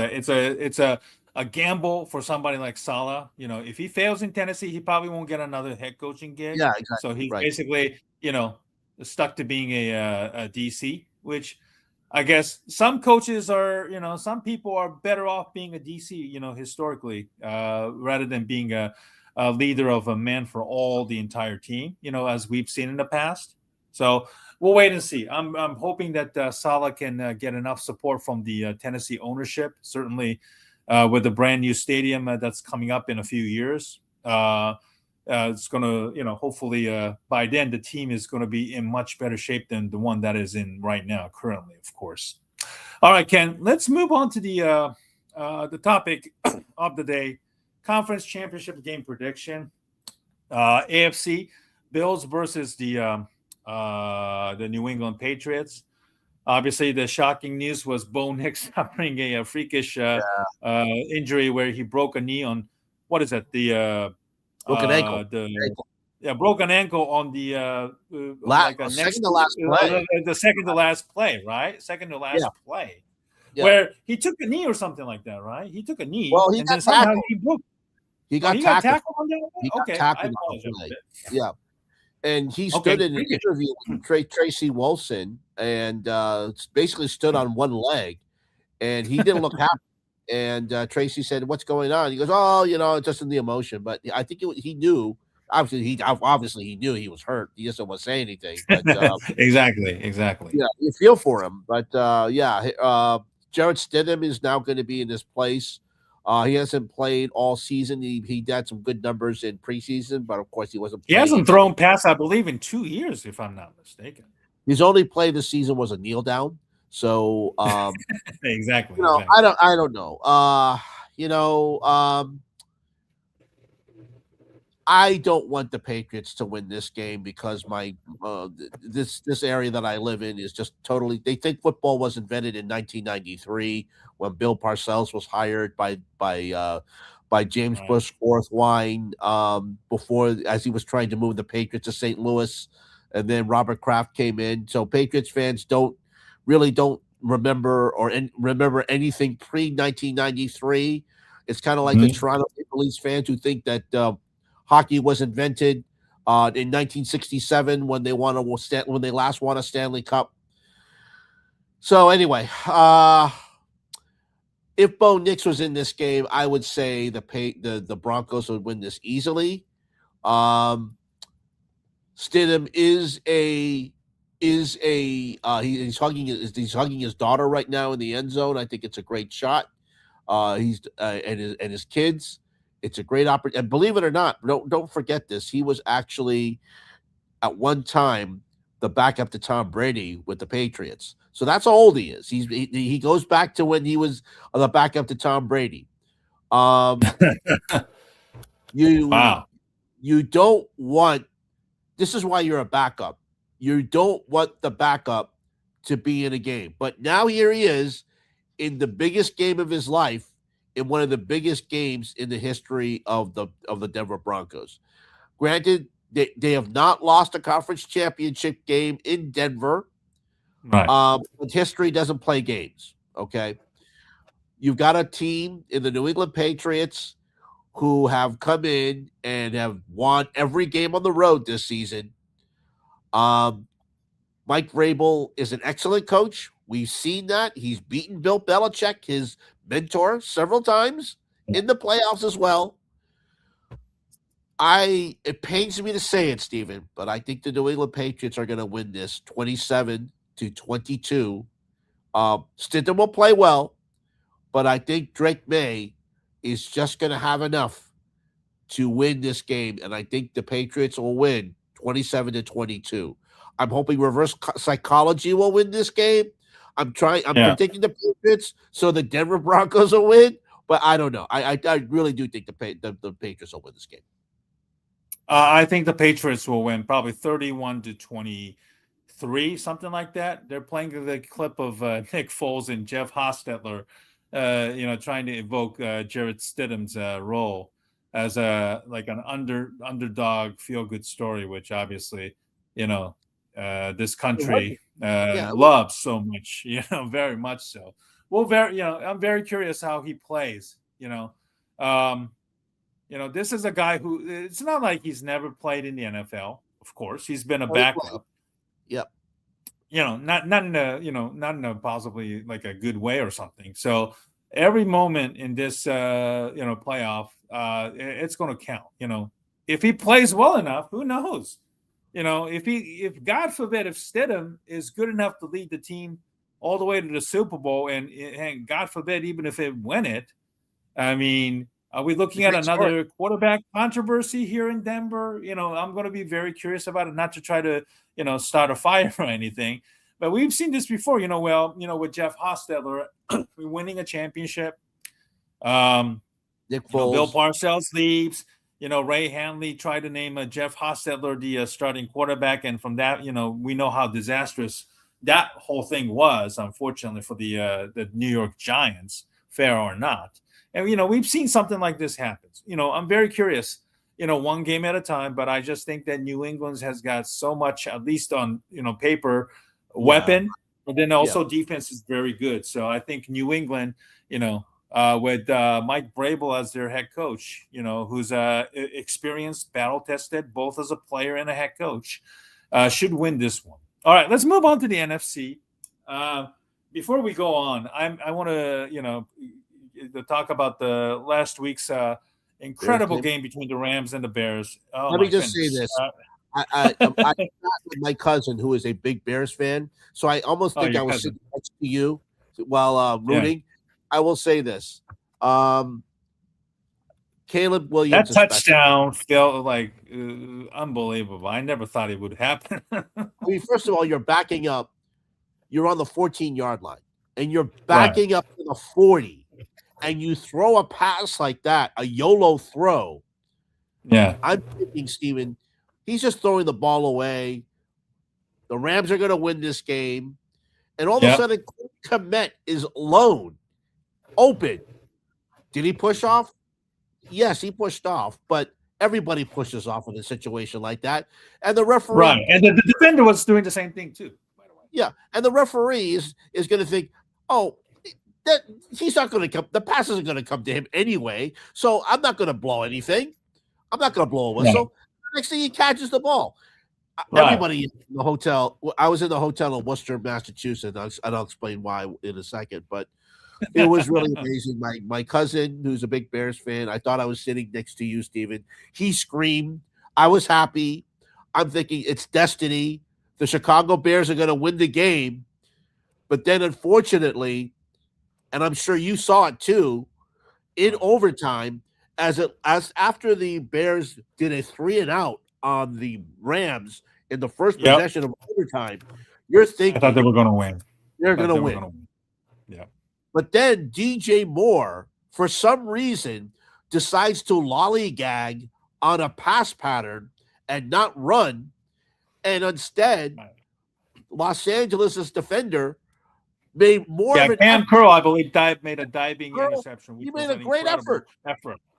S1: a gamble for somebody like Saleh. If he fails in Tennessee, he probably won't get another head coaching gig.
S2: Yeah, exactly.
S1: So he's
S2: Right.
S1: basically, stuck to being a DC, which I guess some coaches are, some people are better off being a DC, historically, rather than being a leader of a man for all the entire team, as we've seen in the past. So we'll wait and see. I'm hoping that Saleh can get enough support from the Tennessee ownership, certainly with the brand new stadium that's coming up in a few years. It's going to, hopefully by then the team is going to be in much better shape than the one that is in right now, currently, of course. All right, Ken, let's move on to the topic of the day, conference championship game prediction. AFC Bills versus the New England Patriots. Obviously, the shocking news was Bo Nix suffering a freakish injury where he broke a knee on, what is that? The
S2: Broken ankle.
S1: Broken ankle on the
S2: second to last play.
S1: The second to last play, right? Second to last play, where he took a knee or something like that, right? He took a knee,
S2: Well, he
S1: and
S2: got
S1: then somehow
S2: tackled.
S1: he broke.
S2: He got
S1: tackled on that one?
S2: He got
S1: Okay,
S2: tackled
S1: I
S2: on the
S1: apologize.
S2: play. Yeah. And he stood in an interview with Tracy Wilson and basically stood on one leg, and he didn't look happy. And Tracy said, "What's going on?" He goes, "Oh, it's just in the emotion." But I think he knew. Obviously, he knew he was hurt. He just didn't want to say anything. But
S1: Exactly.
S2: Yeah, you feel for him. But Jarrett Stidham is now going to be in this place. He hasn't played all season. He had some good numbers in preseason, but of course he wasn't playing.
S1: He hasn't thrown pass, I believe, in 2 years, if I'm not mistaken.
S2: His only play this season was a kneel down. So
S1: exactly.
S2: I don't know. I don't want the Patriots to win this game because my this area that I live in is just totally. They think football was invented in 1993 when Bill Parcells was hired by James Bush fourth line before, as he was trying to move the Patriots to St. Louis, and then Robert Kraft came in. So Patriots fans don't remember anything pre 1993. It's kind of like the Toronto Maple Leafs fans who think that hockey was invented in 1967 when they last won a Stanley Cup. So anyway, if Bo Nix was in this game, I would say the Broncos would win this easily. Stidham he's hugging his daughter right now in the end zone. I think it's a great shot. He's and his kids. It's a great opportunity. And believe it or not, don't forget this. He was actually at one time the backup to Tom Brady with the Patriots. So that's how old he is. He goes back to when he was the backup to Tom Brady.
S1: Wow.
S2: You don't want. This is why you're a backup. You don't want the backup to be in a game. But now here he is in the biggest game of his life, in one of the biggest games in the history of the Denver Broncos. Granted, they have not lost a conference championship game in Denver.
S1: Right.
S2: But history doesn't play games. Okay. You've got a team in the New England Patriots who have come in and have won every game on the road this season. Mike Vrabel is an excellent coach. We've seen that. He's beaten Bill Belichick, his mentor, several times in the playoffs as well. It pains me to say it, Steven, but I think the New England Patriots are going to win this 27-22. Stinton will play well, but I think Drake May is just going to have enough to win this game, and I think the Patriots will win 27-22. I'm hoping reverse psychology will win this game. I'm predicting the Patriots so the Denver Broncos will win, but I don't know. I really do think the Patriots will win this game.
S1: I think the Patriots will win probably 31-23, something like that. They're playing the clip of Nick Foles and Jeff Hostetler, trying to evoke Jarrett Stidham's role as an underdog feel-good story, which obviously, this country loves so much, very much so. Well, I'm very curious how he plays, this is a guy who, it's not like he's never played in the NFL. Of course, he's been a backup.
S2: Yep.
S1: Not in a possibly like a good way or something. So every moment in this, playoff, it's going to count. If he plays well enough, who knows? If God forbid, if Stidham is good enough to lead the team all the way to the Super Bowl, and God forbid, even if it win it, I mean, are we looking at another quarterback controversy here in Denver? I'm going to be very curious about it, not to try to, start a fire or anything. But we've seen this before, with Jeff Hostetler winning a championship.
S2: Nick Foles.
S1: Bill Parcells leaves. Ray Handley tried to name Jeff Hostetler the starting quarterback. And from that, we know how disastrous that whole thing was, unfortunately, for the New York Giants, fair or not. And, we've seen something like this happen. I'm very curious, one game at a time, but I just think that New England has got so much, at least on, paper, weapon, but then also defense is very good. So I think New England, with Mike Vrabel as their head coach, who's experienced, battle-tested, both as a player and a head coach, should win this one. All right, let's move on to the NFC. Before we go on, I want to, to talk about the last week's incredible game between the Rams and the Bears.
S2: Let me just say this. I with my cousin, who is a big Bears fan, so I almost think I was sitting next to you while rooting. Yeah. I will say this. Caleb Williams.
S1: That touchdown felt like unbelievable. I never thought it would happen.
S2: I mean, first of all, you're backing up. You're on the 14-yard line, and you're backing up to the 40. And you throw a pass like that, a YOLO throw.
S1: Yeah.
S2: I'm thinking, Steven, he's just throwing the ball away. The Rams are going to win this game. And all of a sudden, Kmet is alone, open. Did he push off? Yes, he pushed off. But everybody pushes off in a situation like that. And the referee.
S1: Right. And the defender was doing the same thing, too, by the way.
S2: Yeah. And the referee is going to think, that he's not going to come. The pass isn't going to come to him anyway. So I'm not going to blow anything. I'm not going to blow a whistle. No. Next thing he catches the ball. Right. Everybody in the hotel. I was in the hotel in Worcester, Massachusetts. I'll explain why in a second. But it was really amazing. My cousin, who's a big Bears fan, I thought I was sitting next to you, Steven. He screamed. I was happy. I'm thinking it's destiny. The Chicago Bears are going to win the game. But then, unfortunately, and I'm sure you saw it too, in overtime, as after the Bears did a 3-and-out on the Rams in the first possession of overtime, you're thinking
S1: I thought they were going to win.
S2: They're going to win.
S1: Yeah.
S2: But then DJ Moore, for some reason, decides to lollygag on a pass pattern and not run, and instead, Los Angeles' defender made more of an
S1: Cam Curl, I believe, made a diving interception.
S2: He made a great effort.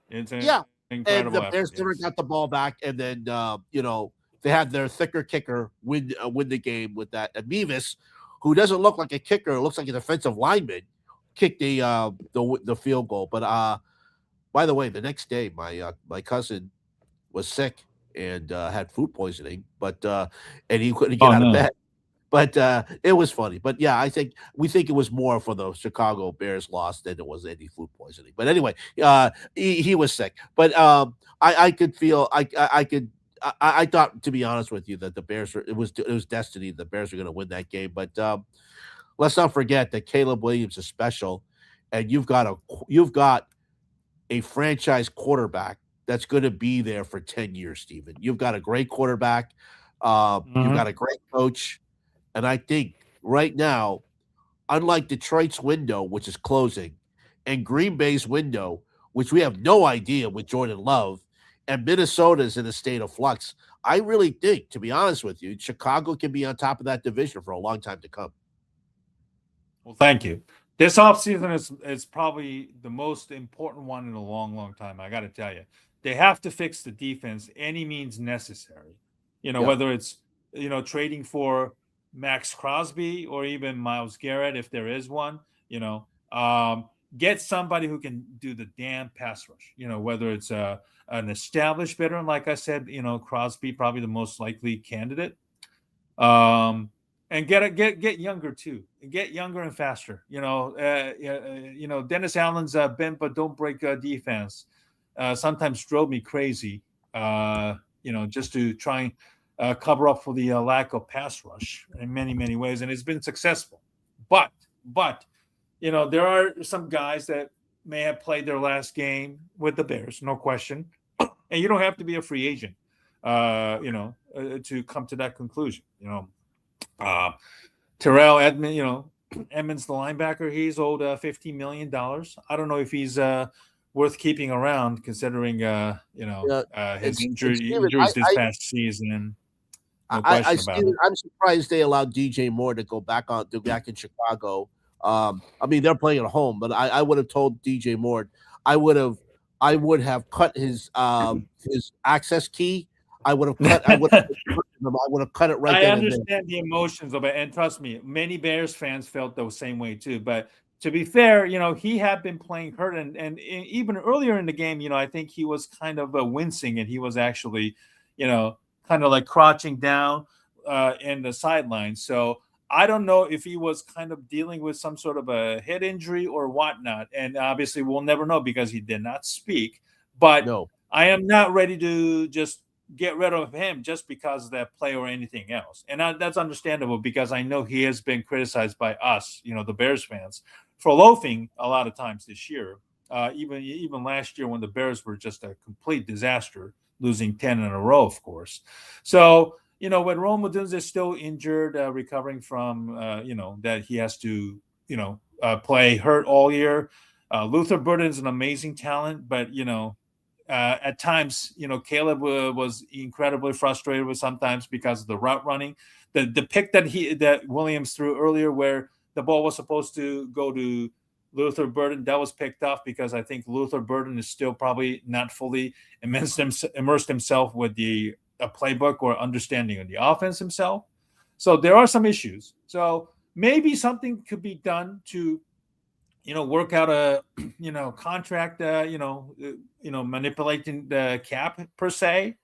S1: It's
S2: incredible and the Bears
S1: effort,
S2: never got the ball back, and then they had their thicker kicker win the game with that. And Mevis, who doesn't look like a kicker, looks like a defensive lineman, kicked the field goal. But by the way, the next day, my cousin was sick and had food poisoning, and he couldn't get out of bed. But it was funny. But yeah, we think it was more for the Chicago Bears loss than it was any food poisoning. But anyway, he was sick. But I could feel I could. I thought, to be honest with you, that the Bears it was destiny. The Bears were going to win that game. But let's not forget that Caleb Williams is special, and you've got a franchise quarterback that's going to be there for 10 years, Steven. You've got a great quarterback. You've got a great coach. And I think right now, unlike Detroit's window, which is closing, and Green Bay's window, which we have no idea with Jordan Love, and Minnesota's in a state of flux, I really think, to be honest with you, Chicago can be on top of that division for a long time to come.
S1: Well, thank you. This offseason is probably the most important one in a long, long time. I got to tell you, they have to fix the defense any means necessary. Whether it's trading for Max Crosby or even Myles Garrett, if there is one. Get somebody who can do the damn pass rush. Whether it's an established veteran, like I said, Crosby probably the most likely candidate. And get younger too. Get younger and faster. Dennis Allen's bend but don't break defense sometimes drove me crazy. Just to try and cover up for the lack of pass rush in many, many ways, and it's been successful. But there are some guys that may have played their last game with the Bears, no question. And you don't have to be a free agent, to come to that conclusion. Terrell Edmonds, the linebacker, he's owed $15 million. I don't know if he's worth keeping around, considering his injuries this past season. No question about it.
S2: I'm surprised they allowed DJ Moore to go back in Chicago. They're playing at home, but I would have told DJ Moore, I would have cut his access key. I would have cut it right
S1: I
S2: then.
S1: understand the emotions of it, and trust me, many Bears fans felt the same way too. But to be fair, he had been playing hurt, and even earlier in the game, I think he was kind of wincing, and he was actually, kind of like crouching down in the sideline. So I don't know if he was kind of dealing with some sort of a head injury or whatnot. And obviously we'll never know because he did not speak. But no. I am not ready to just get rid of him just because of that play or anything else. And that's understandable because I know he has been criticized by us, the Bears fans, for loafing a lot of times this year. Even last year when the Bears were just a complete disaster, losing 10 in a row, of course. So, when Rome Odunze is still injured, recovering from, that he has to, play hurt all year. Luther Burden's an amazing talent, but, at times, Caleb was incredibly frustrated with sometimes because of the route running. The pick that Williams threw earlier where the ball was supposed to go to Luther Burden, that was picked off because I think Luther Burden is still probably not fully immersed himself with the playbook or understanding of the offense himself. So there are some issues. So maybe something could be done to, work out a, contract, manipulating the cap per se.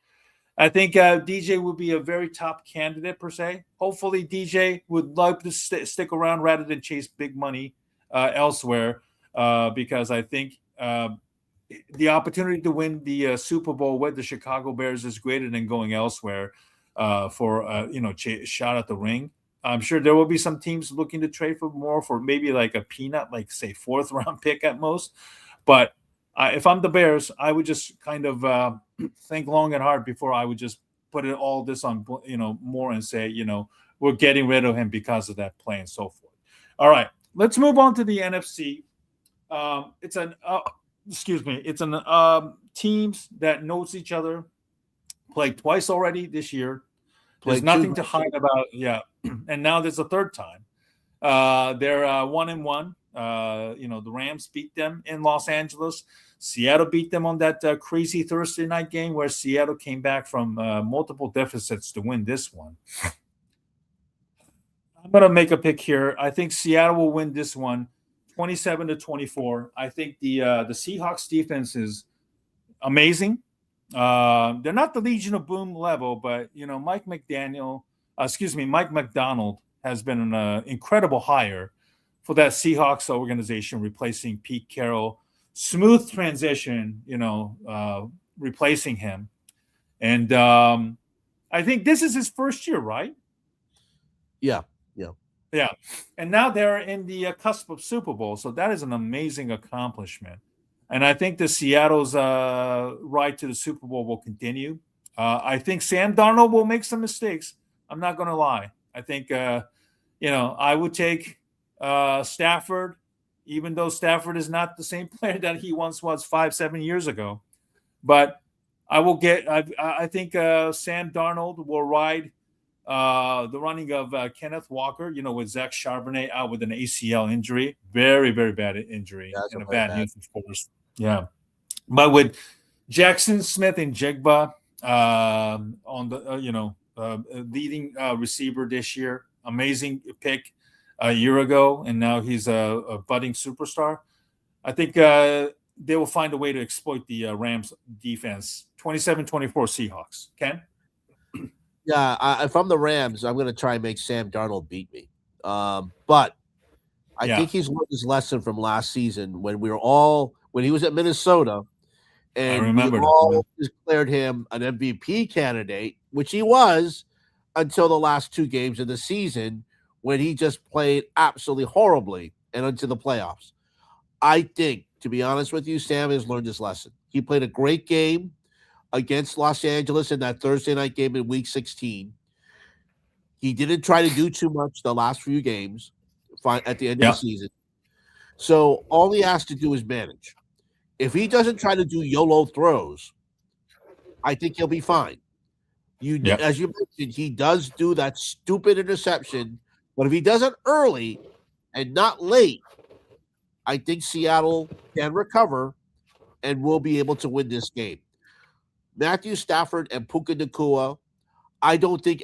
S1: I think DJ would be a very top candidate per se. Hopefully DJ would love to stick around rather than chase big money elsewhere, because I think the opportunity to win the Super Bowl with the Chicago Bears is greater than going elsewhere for shot at the ring. I'm sure there will be some teams looking to trade for more, for maybe like a peanut, like say 4th round pick at most. But if I'm the Bears, I would just kind of think long and hard before I would just put it all this on Moore and say we're getting rid of him because of that play and so forth. All right. Let's move on to the NFC. It's an teams that knows each other, played twice already this year. There's nothing to hide about. Yeah, and now there's a third time. They're 1-1. The Rams beat them in Los Angeles. Seattle beat them on that crazy Thursday night game where Seattle came back from multiple deficits to win this one. I'm going to make a pick here. I think Seattle will win this one 27-24. I think the Seahawks defense is amazing. They're not the Legion of Boom level, but Mike McDonald has been an incredible hire for that Seahawks organization, replacing Pete Carroll. Smooth transition, replacing him. And I think this is his first year, right?
S2: Yeah.
S1: Yeah. And now they're in the cusp of Super Bowl. So that is an amazing accomplishment. And I think the Seattle's ride to the Super Bowl will continue. I think Sam Darnold will make some mistakes. I'm not going to lie. I think, I would take Stafford, even though Stafford is not the same player that he once was 5-7 years ago. But I think Sam Darnold will ride the running of Kenneth Walker, with Zach Charbonnet out with an ACL injury. Very, very bad injury and a bad news, of course. Yeah. But with Jackson Smith and Jigba on the, leading receiver this year, amazing pick a year ago, and now he's a budding superstar. I think they will find a way to exploit the Rams defense. 27-24 Seahawks. Ken?
S2: Yeah, if I'm the Rams, I'm going to try and make Sam Darnold beat me. But I think he's learned his lesson from last season when he was at Minnesota, and we all declared him an MVP candidate, which he was until the last 2 games of the season when he just played absolutely horribly and into the playoffs. I think, to be honest with you, Sam has learned his lesson. He played a great game against Los Angeles in that Thursday night game in Week 16. He didn't try to do too much the last few games at the end of the season. So all he has to do is manage. If he doesn't try to do YOLO throws, I think he'll be fine. As you mentioned, he does do that stupid interception, but if he does it early and not late, I think Seattle can recover and will be able to win this game. Matthew Stafford and Puka Nacua, I don't think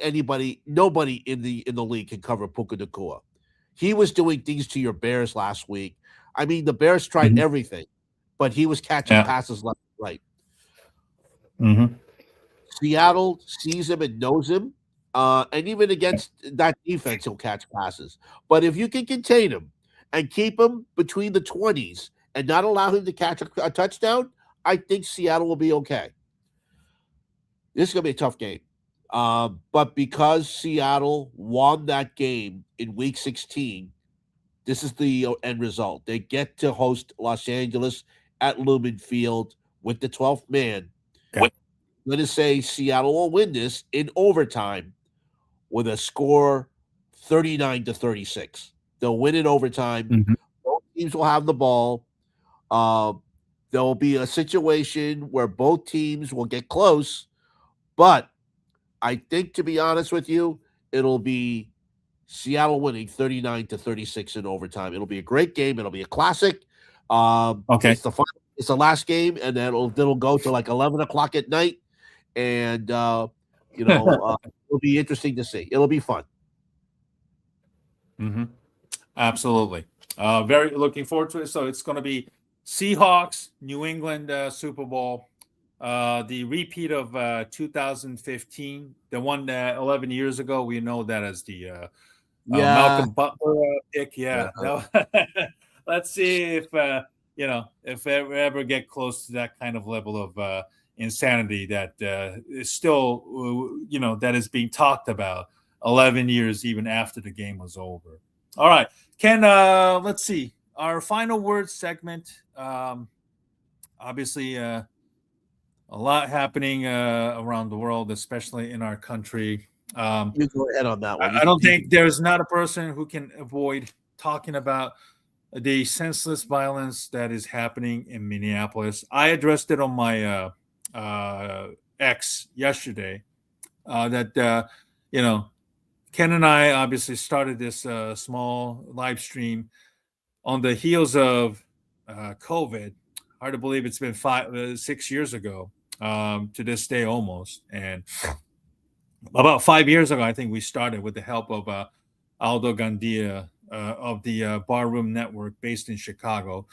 S2: nobody in the league can cover Puka Nacua. He was doing things to your Bears last week. I mean, the Bears tried everything, but he was catching passes left and right.
S1: Mm-hmm.
S2: Seattle sees him and knows him, and even against that defense, he'll catch passes. But if you can contain him and keep him between the 20s and not allow him to catch a touchdown, I think Seattle will be okay. This is going to be a tough game. But because Seattle won that game in Week 16, this is the end result. They get to host Los Angeles at Lumen Field with the 12th man.
S1: Okay.
S2: I'm going to say Seattle will win this in overtime with a score 39-36. They'll win in overtime.
S1: Mm-hmm.
S2: Both teams will have the ball. There will be a situation where both teams will get close, but I think, to be honest with you, it'll be Seattle winning 39-36 in overtime. It'll be a great game. It'll be a classic.
S1: Okay.
S2: It's the last game, and then it'll go to like 11 o'clock at night, and it'll be interesting to see. It'll be fun.
S1: Mm-hmm. Absolutely. Very looking forward to it. So it's going to be Seahawks, New England Super Bowl. The repeat of 2015, the one 11 years ago, we know that as the Malcolm Butler pick. Yeah. Let's see if if we ever get close to that kind of level of insanity that is still that is being talked about 11 years even after the game was over. All right, Ken. Let's see our final word segment. Obviously. A lot happening around the world, especially in our country.
S2: You go ahead on that one.
S1: I don't think there's not a person who can avoid talking about the senseless violence that is happening in Minneapolis. I addressed it on my X yesterday. That Ken and I obviously started this small live stream on the heels of COVID. Hard to believe it's been 6 years ago to this day almost. And about 5 years ago, I think we started with the help of Aldo Gandia of the Barroom Network based in Chicago.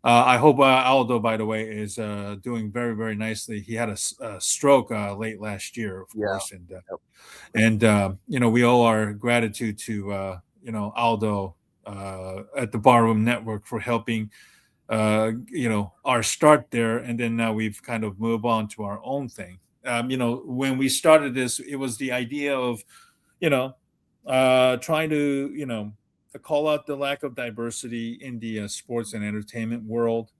S1: I hope Aldo, by the way, is doing very, very nicely. He had a stroke late last year, of
S2: Yeah.
S1: course, and we owe our gratitude to Aldo at the Barroom Network for helping our start there, and then now we've kind of moved on to our own thing. When we started this, it was the idea of trying to call out the lack of diversity in the sports and entertainment world,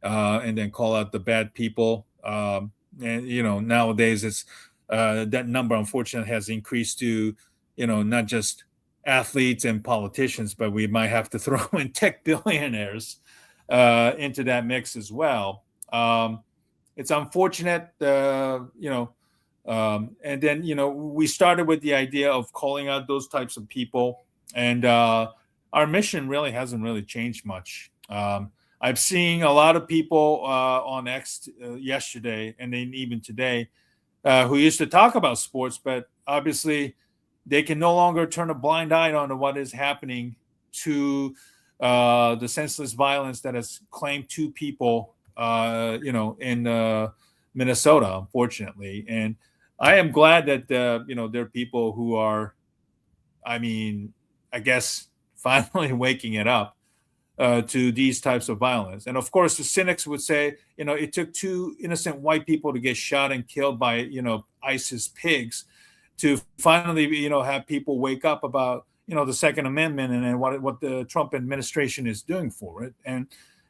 S1: and then call out the bad people. And nowadays it's that number unfortunately has increased to not just athletes and politicians, but we might have to throw in tech billionaires into that mix as well. It's unfortunate, and then we started with the idea of calling out those types of people, and our mission really hasn't really changed much. I've seen a lot of people on X yesterday, and then even today, who used to talk about sports, but obviously they can no longer turn a blind eye on what is happening to the senseless violence that has claimed 2 people, in Minnesota, unfortunately. And I am glad that there are people who are, I guess, finally waking it up to these types of violence. And of course, the cynics would say, it took 2 innocent white people to get shot and killed by, ISIS pigs to finally, have people wake up about, the Second Amendment and what the Trump administration is doing for it. And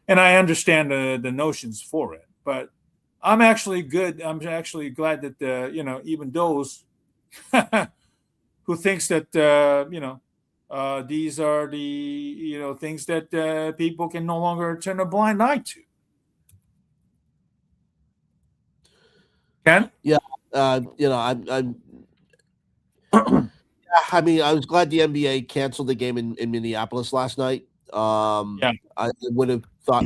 S1: I understand the notions for it, but I'm actually glad that, even those who thinks that, these are the things that people can no longer turn a blind eye to. Ken?
S2: Yeah, I'm. I mean, I was glad the NBA canceled the game in Minneapolis last night.
S1: Yeah.
S2: I would have thought.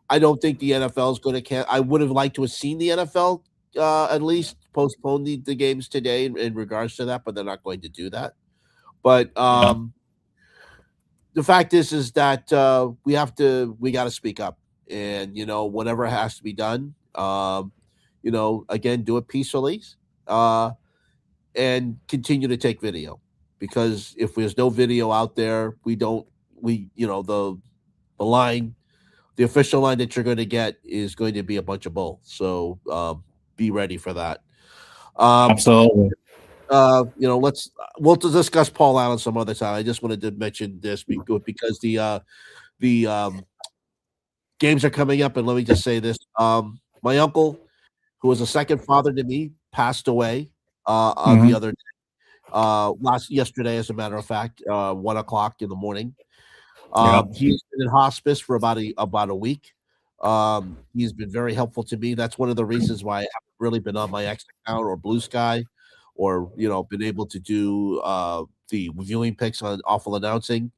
S2: I don't think the NFL is going to. I would have liked to have seen the NFL at least postpone the games today in regards to that, but they're not going to do that. But the fact is that we got to speak up, and whatever has to be done, again, do it peacefully, and continue to take video, because if there's no video out there, the line, the official line that you're going to get is going to be a bunch of bull. So be ready for that.
S1: Absolutely.
S2: We'll discuss Paul Allen some other time. I just wanted to mention this because the games are coming up, and let me just say this: my uncle, who was a second father to me, passed away the other day, yesterday, as a matter of fact, 1 o'clock in the morning. He's been in hospice for about a week. He's been very helpful to me. That's one of the reasons why I haven't really been on my X account or Blue Sky, or been able to do the viewing picks on Awful Announcing.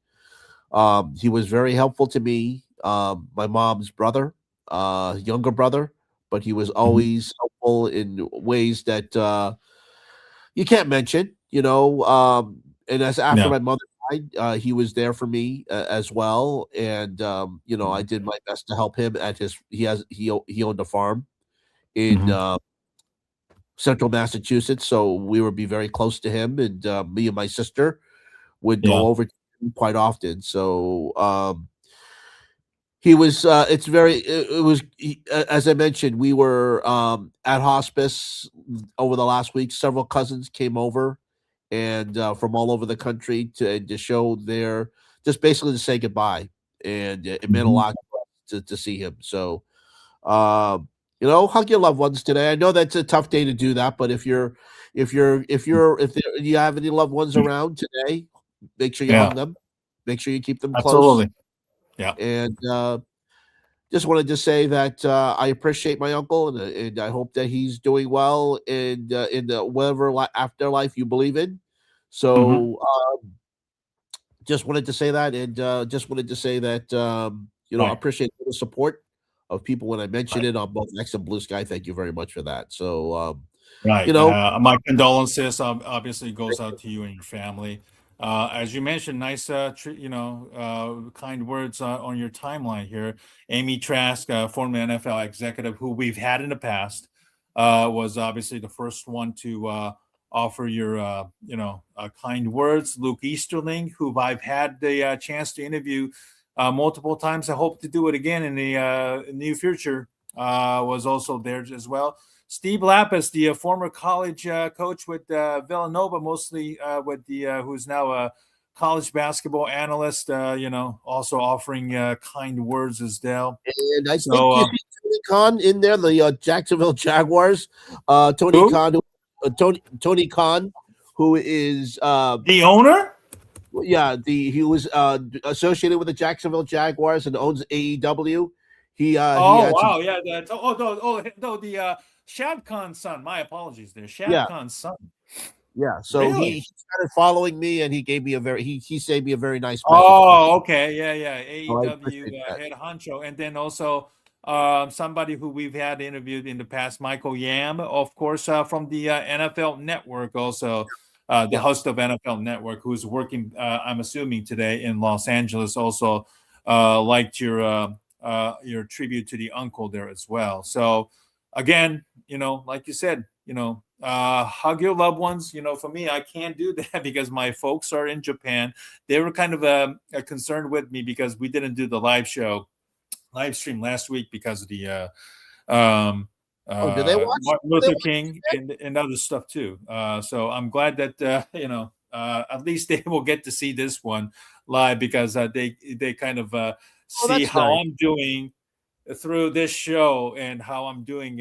S2: He was very helpful to me. My mom's brother, younger brother, but he was always helpful in ways that you can't mention. And as after my mother died, he was there for me as well, and I did my best to help him at he owned a farm in Central Massachusetts, so we would be very close to him, and me and my sister would go over to him quite often. So he was. As I mentioned, we were at hospice over the last week. Several cousins came over, and from all over the country to show just basically to say goodbye, and it meant a lot to see him. So. Hug your loved ones today. I know that's a tough day to do that, but if you have any loved ones around today, make sure you hug them. Make sure you keep them close.
S1: Absolutely. Yeah.
S2: And just wanted to say that I appreciate my uncle, and I hope that he's doing well in the whatever afterlife you believe in. So just wanted to say that, and I appreciate the support of people when I mentioned it on both X and Blue Sky. Thank you very much for that. So,
S1: my condolences obviously goes out to you and your family. As you mentioned, nice, kind words on your timeline here. Amy Trask, former NFL executive who we've had in the past, was obviously the first one to offer your, kind words. Luke Easterling, who I've had the chance to interview multiple times. I hope to do it again in the near future. Was also there as well. Steve Lapis, the former college coach with Villanova, mostly with the who's now a college basketball analyst. Also offering kind words as well.
S2: And I
S1: So,
S2: think you see Tony Khan in there, the Jacksonville Jaguars. Tony
S1: Who?
S2: Khan, Tony Khan, who is
S1: the owner.
S2: he was associated with the Jacksonville Jaguars and owns AEW. He he
S1: Oh
S2: had some,
S1: wow, yeah. No, the Shad Khan's son. My apologies, there. Shad
S2: Yeah.
S1: Khan's son.
S2: yeah. So
S1: Really?
S2: he started following me, and he gave me he saved me a very nice message.
S1: Oh, okay, yeah.
S2: Oh, I
S1: AEW
S2: appreciate that.
S1: head honcho, and then also somebody who we've had interviewed in the past, Michael Yam, of course, from the NFL Network, also the
S2: Yeah.
S1: host of NFL Network, who's working, I'm assuming today in Los Angeles. Also, liked your tribute to the uncle there as well. So, again, like you said, hug your loved ones. For me, I can't do that because my folks are in Japan. They were kind of concerned with me because we didn't do the live stream last week because of the
S2: Do they watch?
S1: Martin
S2: do they
S1: Luther
S2: watch
S1: King and other stuff too. So I'm glad that at least they will get to see this one live because they kind of see
S2: that's
S1: how
S2: nice.
S1: I'm doing through this show and how I'm doing,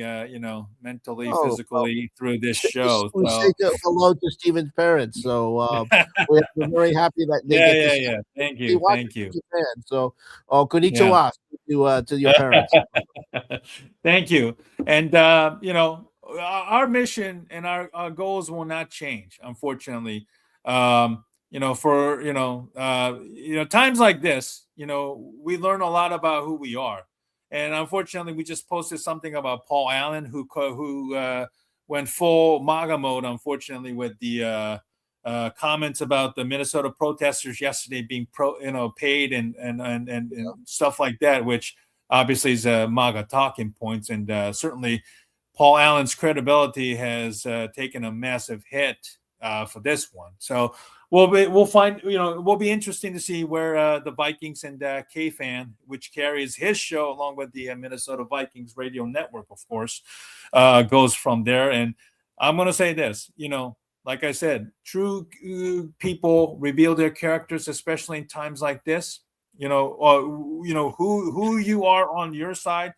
S1: mentally,
S2: Oh, well,
S1: physically through this show.
S2: We
S1: So
S2: say hello to Steven's parents. So we're very happy that they get to see.
S1: yeah. Thank
S2: They
S1: you,
S2: watch
S1: thank
S2: in
S1: you.
S2: Japan. So, konnichiwa to your parents.
S1: Thank you. And our mission and our goals will not change, unfortunately. For times like this, we learn a lot about who we are. And unfortunately, we just posted something about Paul Allen, who went full MAGA mode, unfortunately, with the comments about the Minnesota protesters yesterday being paid and stuff like that, which obviously is MAGA talking points. And certainly Paul Allen's credibility has taken a massive hit for this one. So we'll find, will be interesting to see where the Vikings and K-Fan, which carries his show along with the Minnesota Vikings radio network, of course, goes from there. And I'm going to say this, like I said, true people reveal their characters, especially in times like this. Who you are on your side.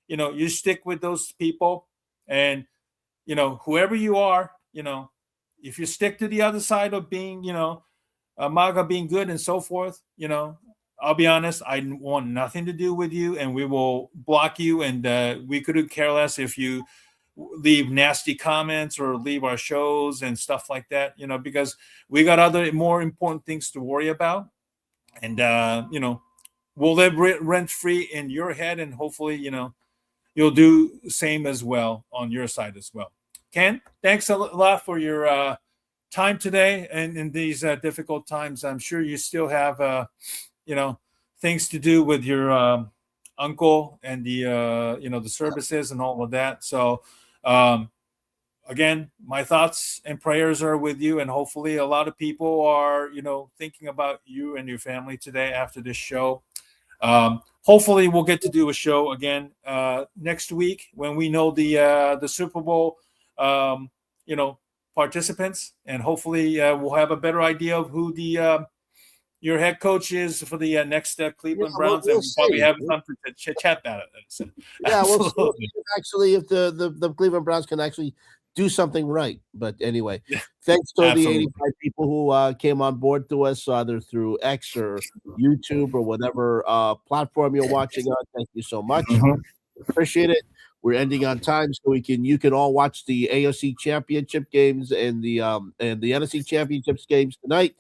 S1: You stick with those people, and whoever you are, if you stick to the other side of being, MAGA being good and so forth, I'll be honest, I want nothing to do with you, and we will block you, and we couldn't care less if you leave nasty comments or leave our shows and stuff like that, because we got other more important things to worry about. And we'll live rent free in your head, and hopefully you'll do the same as well on your side as well. Ken, thanks a lot for your time today and in these difficult times. I'm sure you still have things to do with your uncle and the the services and all of that. So again, my thoughts and prayers are with you, and hopefully a lot of people are thinking about you and your family today after this show. Hopefully we'll get to do a show again next week when we know the Super Bowl participants, and hopefully we'll have a better idea of who the your head coach is for the next Cleveland Browns,
S2: we'll
S1: and we'll probably
S2: see.
S1: have something to chat about it. So,
S2: Yeah, we'll see
S1: absolutely.
S2: actually if the Cleveland Browns can actually do something right. But anyway, thanks to the
S1: Absolutely.
S2: 85 people who came on board to us, either through X or YouTube or whatever platform you're watching on. Thank you so much. Appreciate it. We're ending on time so you can all watch the AFC Championship games and the NFC Championships games tonight.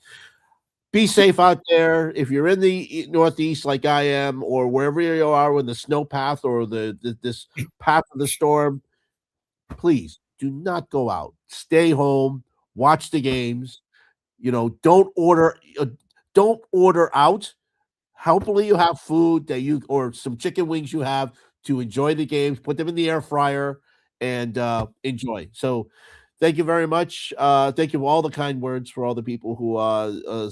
S2: Be safe out there. If you're in the Northeast like I am, or wherever you are in the snow path or this path of the storm, please do not go out. Stay home. Watch the games. don't order out. Hopefully you have food or some chicken wings you have to enjoy the games. Put them in the air fryer and enjoy. So, thank you very much. Thank you for all the kind words for all the people who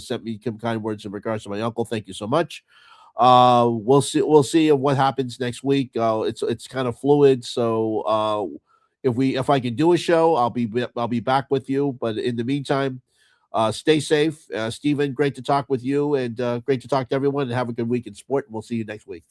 S2: sent me some kind words in regards to my uncle. Thank you so much. We'll see what happens next week. It's kind of fluid. So if I can do a show, I'll be back with you. But in the meantime, stay safe. Stephen, great to talk with you, and great to talk to everyone, and have a good week in sport. We'll see you next week.